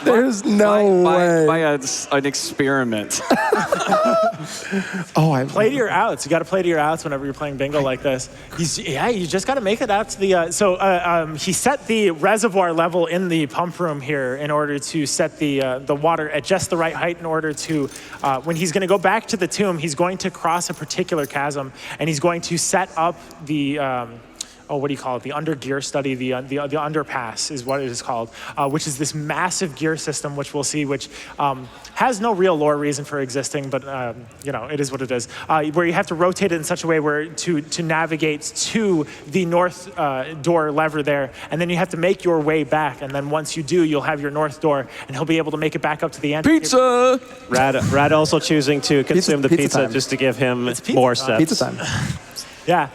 There's no way. By an experiment. Oh, I play to your outs. You got to play to your outs whenever you're playing bingo like this. You just got to make it out to the. He set the reservoir level in the pump room here in order to set the water at just the right height in order to. When he's going to go back to the tomb, he's going to cross a particular chasm and he's going to set up the. What do you call it? The under gear study, the underpass is what it is called, which is this massive gear system, which we'll see, which has no real lore reason for existing, but it is what it is. Where you have to rotate it in such a way where to navigate to the north door lever there, and then you have to make your way back, and then once you do, you'll have your north door, and he'll be able to make it back up to the end. Pizza! Rad also choosing to consume the pizza just to give him more steps. Pizza time. Yeah.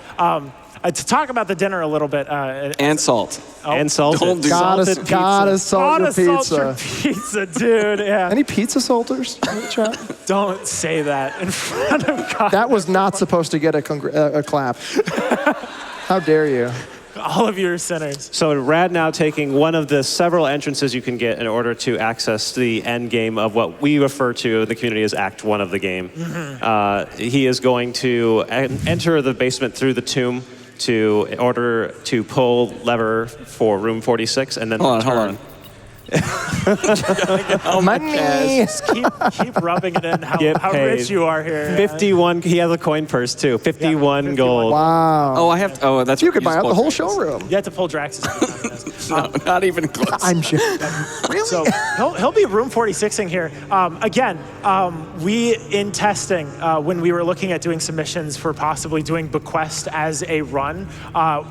To talk about the dinner a little bit. And salt. And salted. Don't do Gotta salt your pizza. Salt your pizza, dude. Yeah. Any pizza salters in the chat? Don't say that in front of God. That was not supposed to get a clap. How dare you? All of you are sinners. So Rad now taking one of the several entrances you can get in order to access the end game of what we refer to in the community as Act 1 of the game. He is going to enter the basement through the tomb in order to pull lever for room 46 and then Hold on. Money. Keep rubbing it in how rich you are here. 51, he has a coin purse too, 51 gold. Wow. That's You could buy out the whole showroom. You have to pull Drax's. No, not even close. I'm sure. Really? So he'll be room 46ing here. Again, we in testing, when we were looking at doing submissions for possibly doing Bequest as a run,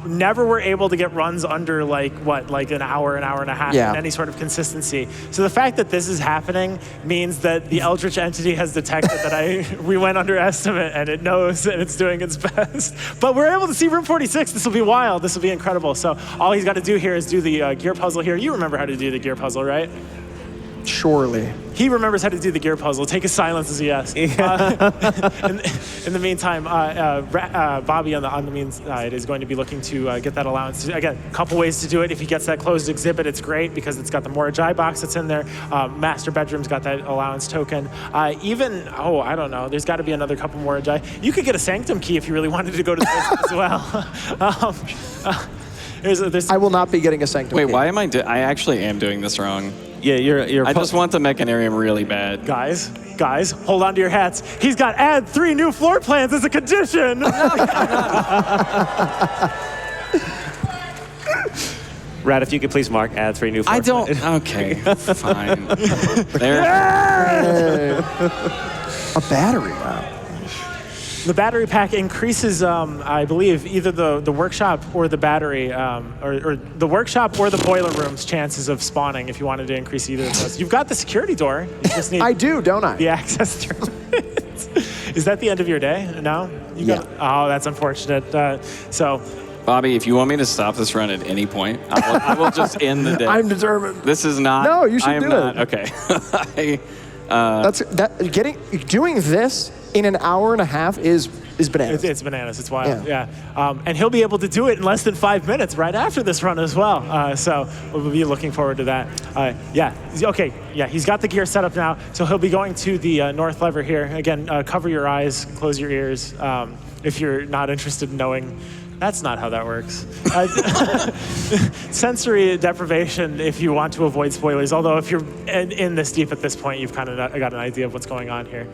never were able to get runs under like an hour and a half in any sort of consistency. So the fact that this is happening means that the Eldritch entity has detected that we went under estimate, and it knows and it's doing its best. But we're able to see room 46. This will be wild. This will be incredible. So all he's got to do here is do the gear puzzle here. You remember how to do the gear puzzle, right? Surely. He remembers how to do the gear puzzle. Take his silence as a yes. In the meantime, Bobby on the mean side is going to be looking to get that allowance. Again, a couple ways to do it. If he gets that closed exhibit, it's great because it's got the Morajai box that's in there. Master bedroom's got that allowance token. I don't know. There's got to be another couple Morajai. You could get a Sanctum key if you really wanted to go to the basement as well. I will not be getting a Sanctum Wait, key. why am I actually am doing this wrong. Yeah, you're. I just want the Mechanarium really bad. Guys, hold on to your hats. He's got add 3 new floor plans as a condition. Rad, if you could please mark add 3 new floor I don't. plans. Okay, fine. There. A battery, wow. The battery pack increases, I believe, either the workshop or the battery, or the workshop or the boiler room's chances of spawning if you wanted to increase either of those. You've got the security door. You just need I do, don't I? the access through it. Is that the end of your day? No? Oh, that's unfortunate. So, Bobby, if you want me to stop this run at any point, I will just end the day. I'm determined. This is not. No, you should I am do not, it. Okay. Doing this in an hour and a half is bananas. it's bananas. It's wild. Yeah. And he'll be able to do it in less than 5 minutes right after this run as well. So we'll be looking forward to that. Okay. Yeah, he's got the gear set up now. So he'll be going to the north lever here. Again, cover your eyes, close your ears if you're not interested in knowing. That's not how that works. Sensory deprivation if you want to avoid spoilers, although if you're in this deep at this point, you've kind of got an idea of what's going on here.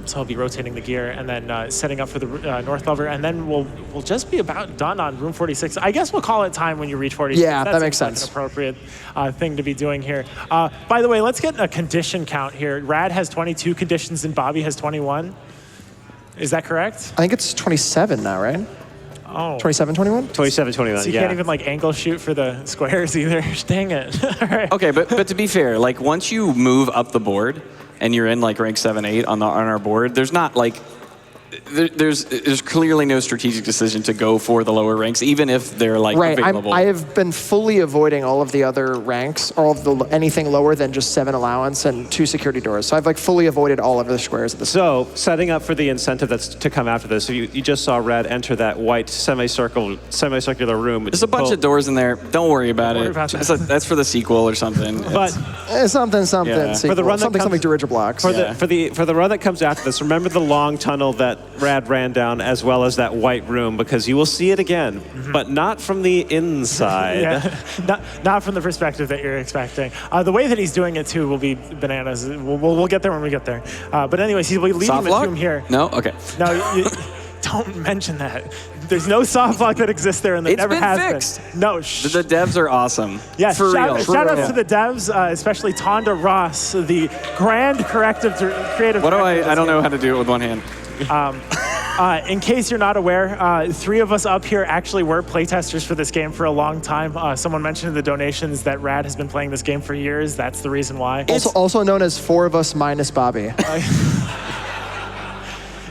So I'll be rotating the gear and then setting up for the north lever, and then we'll just be about done on room 46. I guess we'll call it time when you reach 46. Yeah, that makes sense. Like an appropriate thing to be doing here. By the way, let's get a condition count here. Rad has 22 conditions and Bobby has 21. Is that correct? I think it's 27 now, right? Oh. 27, 21? 27, 29, So you can't even like angle shoot for the squares either. Dang it. All right. Okay, but to be fair, like once you move up the board and you're in like rank 7, 8 on our board, there's not like there's clearly no strategic decision to go for the lower ranks, even if they're like available. I have been fully avoiding all of the other ranks, all of anything lower than just 7 allowance and 2 security doors. So I've like fully avoided all of the squares at this So setting up for the incentive that's to come after this. So you just saw Red enter that white semicircular room. There's a bunch of doors in there. Don't worry about it. about that. That's for the sequel or something. But something. Yeah. Sequel. For the run that something Dirigible blocks. For the run that comes after this, remember the long tunnel that Rad ran down, as well as that white room, because you will see it again, but not from the inside. Yeah, not from the perspective that you're expecting. The way that he's doing it too will be bananas. We'll get there when we get there. But anyways, he'll be leading Soft the lock? tomb here. No? Okay. No, don't mention that. There's no soft lock that exists there, and there never has fixed. been. No, shh. The devs are awesome. Yes, for real. Shout out to the devs, especially Tonda Ross, the grand creative What do I don't know how to do it with one hand. In case you're not aware, 3 of us up here actually were playtesters for this game for a long time. Someone mentioned in the donations that Rad has been playing this game for years. That's the reason why. Also known as 4 of us minus Bobby.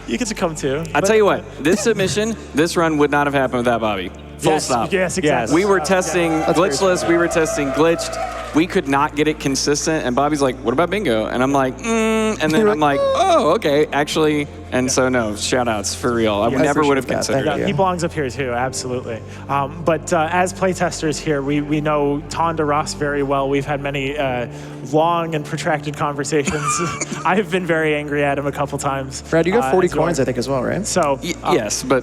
You get to come too. I'll tell you what, this submission, this run would not have happened without Bobby. Full stop. Yes, exactly. We were testing glitchless, we were testing glitched. We could not get it consistent, and Bobby's like, what about bingo? And I'm like, and then I'm like, oh, okay, actually. And so no, shout outs for real. I never would have considered it. He belongs up here too, absolutely. But as playtesters here, we know Tonda Ross very well. We've had many long and protracted conversations. I've been very angry at him a couple times. Brad, you got 40 coins, I think, as well, right? So yes, but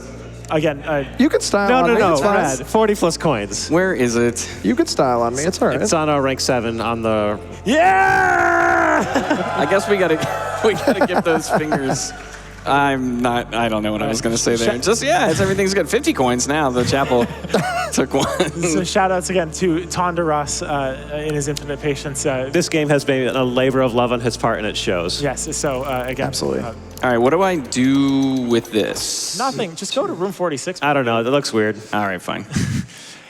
again, you can style on me. No, It's fine. Rad, 40 plus coins. where is it? You could style on me. It's all right. It's on our rank 7 on the... yeah! I guess we gotta give those fingers I'm not. I don't know what I was going to say there. Just everything's good. 50 coins now. The chapel took one. So shout outs again to Tondaros in his infinite patience. This game has been a labor of love on his part, and it shows. Yes. So again, Absolutely. All right. What do I do with this? Nothing. Just go to room 46. I don't know. It looks weird. All right. Fine.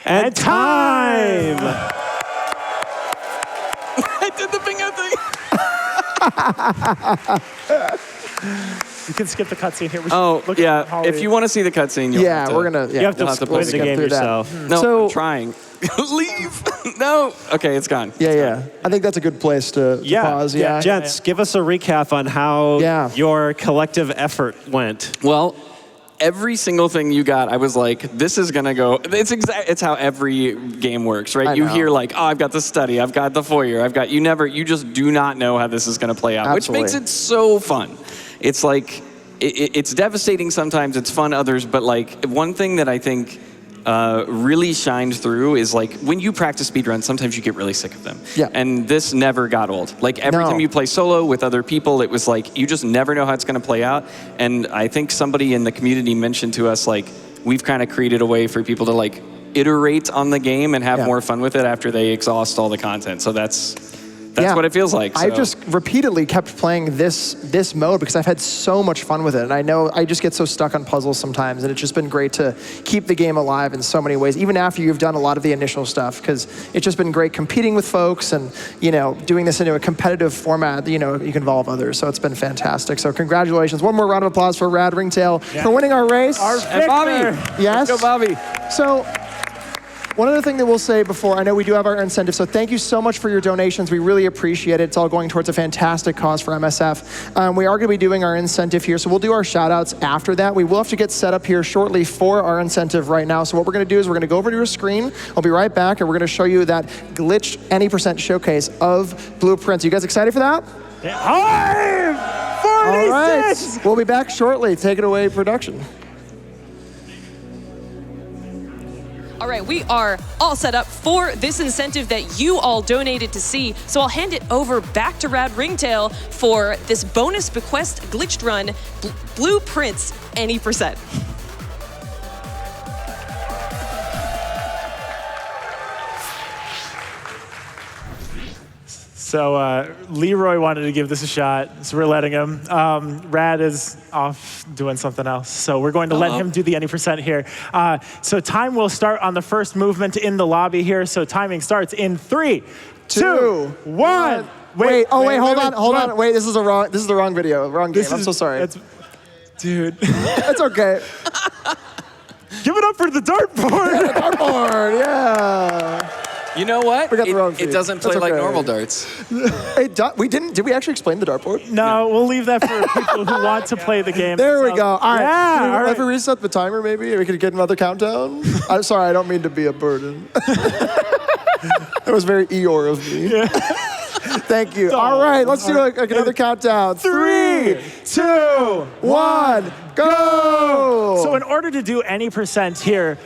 And time. I did the bingo thing. You can skip the cutscene here. Oh, yeah. If you want to see the cutscene, you'll have to, we're gonna. Yeah, You have to You'll have to split play the the game through that. yourself. No, So- I'm trying. Leave. No. Okay, it's gone. Yeah. I think that's a good place to pause. Yeah. Gents, give us a recap on how your collective effort went. Well, every single thing you got, I was like, this is gonna go. It's how every game works, right? You hear like, oh, I've got the study, I've got the foyer, you just do not know how this is gonna play out, Absolutely. which makes it so fun. It's like, it's devastating sometimes, it's fun others, but like one thing that I think really shined through is like when you practice speedruns, sometimes you get really sick of them. Yeah. And this never got old. Like every time you play solo with other people, it was like you just never know how it's going to play out. And I think somebody in the community mentioned to us like we've kind of created a way for people to like iterate on the game and have more fun with it after they exhaust all the content. So that's what it feels like. So. I just repeatedly kept playing this mode because I've had so much fun with it. And I know I just get so stuck on puzzles sometimes, and it's just been great to keep the game alive in so many ways, even after you've done a lot of the initial stuff, because it's just been great competing with folks and, doing this into a competitive format, you can involve others. So it's been fantastic. So congratulations. One more round of applause for Rad Ringtail for winning our race. And Bobby. Yes. Let's go, Bobby. So, one other thing that we'll say before, I know we do have our incentive, so thank you so much for your donations. We really appreciate it. It's all going towards a fantastic cause for MSF. We are going to be doing our incentive here, so we'll do our shout outs after that. We will have to get set up here shortly for our incentive right now. So what we're going to do is we're going to go over to your screen. I'll be right back, and we're going to show you that glitched any % showcase of blueprints. You guys excited for that? Time! 46! All right. We'll be back shortly. Take it away, production. All right, we are all set up for this incentive that you all donated to see. So I'll hand it over back to Rad Ringtail for this bonus Bequest glitched run, blueprints any %. So Leroy wanted to give this a shot, so we're letting him. Rad is off doing something else, so we're going to let him do the any % here. So time will start on the first movement in the lobby here. So timing starts in 3, 2, 1. Wait, hold on. Wait, this is the wrong video, wrong game. I'm so sorry. Dude. That's okay. Give it up for the dartboard. Dartboard, yeah. You know what? We got the wrong feed. It doesn't play That's like okay. normal darts. Did we actually explain the dartboard? No, we'll leave that for people who want to play the game. There we go. All right. Yeah, all right. If we reset the timer, maybe we could get another countdown. I'm sorry, I don't mean to be a burden. That was very Eeyore of me. Yeah. Thank you. All right, let's do another countdown. 3, 2, 1, go! So in order to do any % here,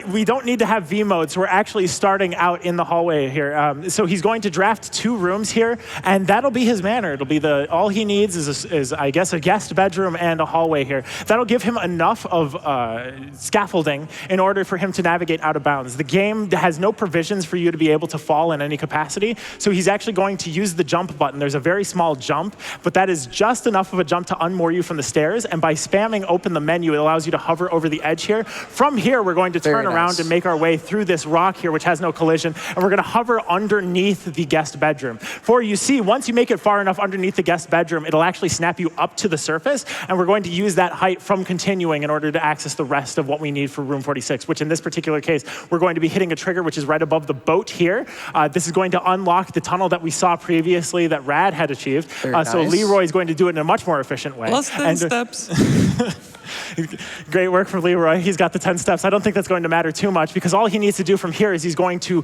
we don't need to have V mode, so we're actually starting out in the hallway here. So he's going to draft 2 rooms here, and that'll be his manor. It'll be all he needs is I guess, a guest bedroom and a hallway here. That'll give him enough of scaffolding in order for him to navigate out of bounds. The game has no provisions for you to be able to fall in any capacity, so he's actually going to use the jump button. There's a very small jump, but that is just enough of a jump to unmoor you from the stairs, and by spamming open the menu, it allows you to hover over the edge here. From here, we're going to turn around and make our way through this rock here, which has no collision, and we're going to hover underneath the guest bedroom. For you see, once you make it far enough underneath the guest bedroom, it'll actually snap you up to the surface, and we're going to use that height from continuing in order to access the rest of what we need for room 46, which in this particular case, we're going to be hitting a trigger which is right above the boat here. This is going to unlock the tunnel that we saw previously that Rad had achieved. So Leroy is going to do it in a much more efficient way. Plus 10 steps. Great work from Leroy. He's got the 10 steps. I don't think that's going to matter too much because all he needs to do from here is he's going to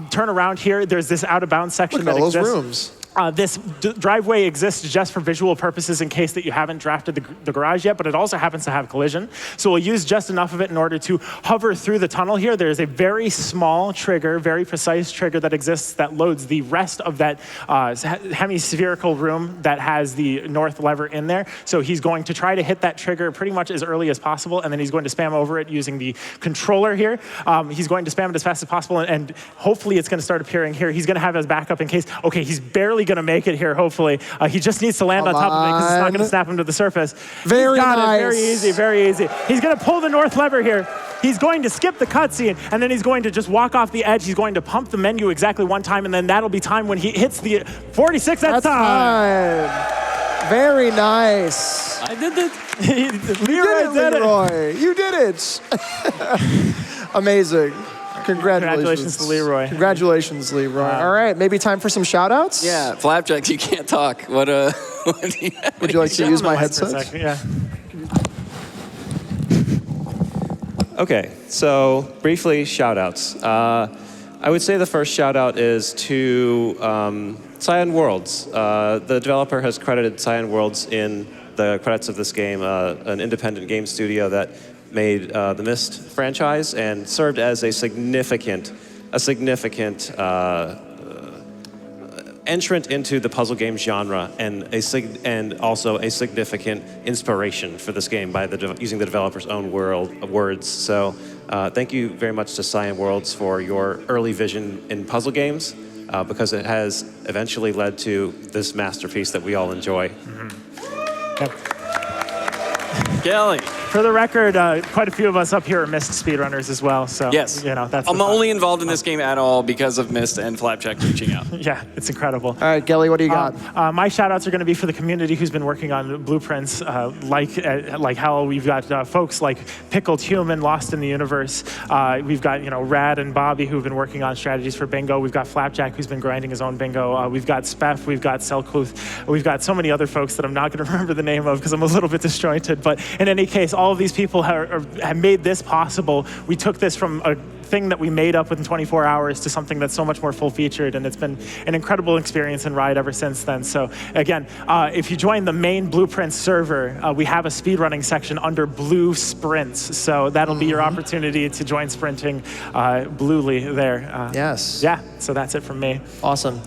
turn around here. There's this out of bounds section Look at that all exists. those rooms. This driveway exists just for visual purposes in case that you haven't drafted the garage yet, but it also happens to have collision. So we'll use just enough of it in order to hover through the tunnel here. There's a very small trigger, very precise trigger that exists that loads the rest of that hemispherical room that has the north lever in there. So he's going to try to hit that trigger pretty much as early as possible, and then he's going to spam over it using the controller here. He's going to spam it as fast as possible, and hopefully it's going to start appearing here. He's going to have his backup in case, okay, he's barely going to make it here, hopefully. He just needs to land on top of it because it's not going to snap him to the surface. Very nice. Very easy, very easy. He's going to pull the north lever here. He's going to skip the cutscene, and then he's going to just walk off the edge. He's going to pump the menu exactly one time, and then that'll be time when he hits the 46. That's time. Very nice. I did it. Leroy. You did it. Amazing. Congratulations to Leroy. Congratulations, Leroy. All right, maybe time for some shout-outs? Yeah, Flapjack, you can't talk. What do you have? Would you like to use my headset? Yeah. Okay, so briefly, shout-outs. I would say the first shout-out is to Cyan Worlds. The developer has credited Cyan Worlds in the credits of this game, an independent game studio that made the Myst franchise and served as a significant entrant into the puzzle game genre and also a significant inspiration for this game by using the developer's own words. So thank you very much to Cyan Worlds for your early vision in puzzle games because it has eventually led to this masterpiece that we all enjoy. Mm-hmm. Yep. Gelly. For the record, quite a few of us up here are Myst speedrunners as well. So yes, that's I'm only involved in this game at all because of Myst and Flapjack reaching out. Yeah, it's incredible. All right, Gelly, what do you got? My shout-outs are going to be for the community who's been working on blueprints like hell. We've got folks like Pickled Human, Lost in the Universe. We've got Rad and Bobby who've been working on strategies for bingo. We've got Flapjack who's been grinding his own bingo. We've got Spef. We've got Selkluth. We've got so many other folks that I'm not going to remember the name of because I'm a little bit disjointed. But in any case, all of these people have made this possible. We took this from a thing that we made up within 24 hours to something that's so much more full-featured, and it's been an incredible experience and ride ever since then. So again, if you join the main Blueprints server, we have a speedrunning section under Blue Sprints. So that'll be your opportunity to join sprinting bluely there. Yes. Yeah, so that's it from me. Awesome.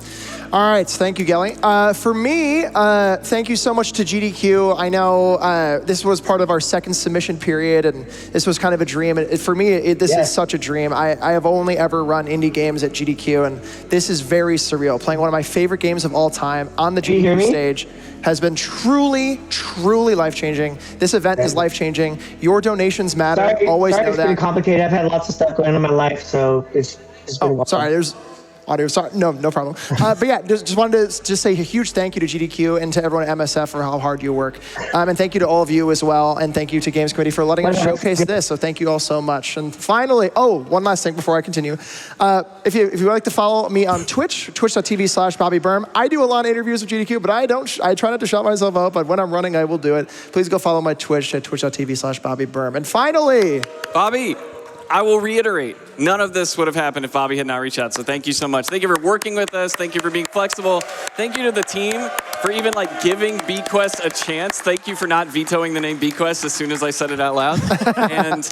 All right, thank you, Gelly. For me, thank you so much to GDQ. I know this was part of our second submission period, and this was kind of a dream. And for me, this is such a dream. I have only ever run indie games at GDQ, and this is very surreal. Playing one of my favorite games of all time on the GDQ stage has been truly, truly life-changing. This event is life-changing. Your donations matter. Always know that. It's been complicated. I've had lots of stuff going on in my life, so it's been sorry, there's audio. Sorry, no problem. But yeah, just wanted to just say a huge thank you to GDQ and to everyone at MSF for how hard you work. And thank you to all of you as well. And thank you to Games Committee for letting us showcase this. So thank you all so much. And finally, one last thing before I continue. If you would like to follow me on Twitch, twitch.tv/BobbyBurm. I do a lot of interviews with GDQ, but I try not to shout myself out, but when I'm running, I will do it. Please go follow my Twitch at twitch.tv/BobbyBurm. And finally, Bobby, I will reiterate, none of this would have happened if Bobby had not reached out. So thank you so much. Thank you for working with us. Thank you for being flexible. Thank you to the team for even giving Bequest a chance. Thank you for not vetoing the name Bequest as soon as I said it out loud. And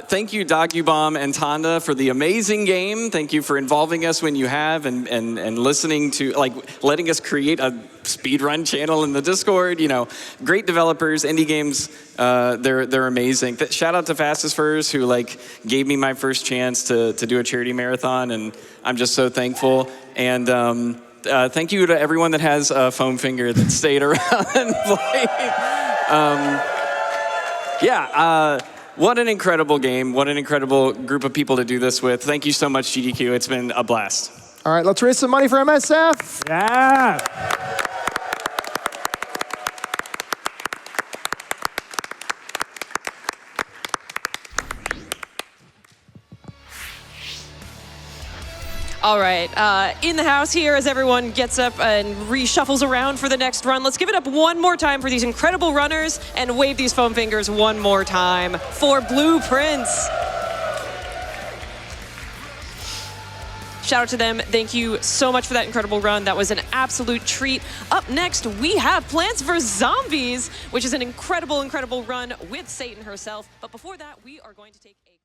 thank you, DocuBomb and Tonda, for the amazing game. Thank you for involving us when you have and listening to, letting us create a speedrun channel in the Discord. Great developers, indie games, they're amazing. Shout out to Fastest Furs, who gave me my first chance to do a charity marathon, and I'm just so thankful. And thank you to everyone that has a foam finger that stayed around and played. What an incredible game. What an incredible group of people to do this with. Thank you so much, GDQ. It's been a blast. All right, let's raise some money for MSF. Yeah. All right, in the house here as everyone gets up and reshuffles around for the next run, let's give it up one more time for these incredible runners and wave these foam fingers one more time for Blueprints. Shout out to them. Thank you so much for that incredible run. That was an absolute treat. Up next, we have Plants vs. Zombies, which is an incredible, incredible run with Satan herself. But before that, we are going to take a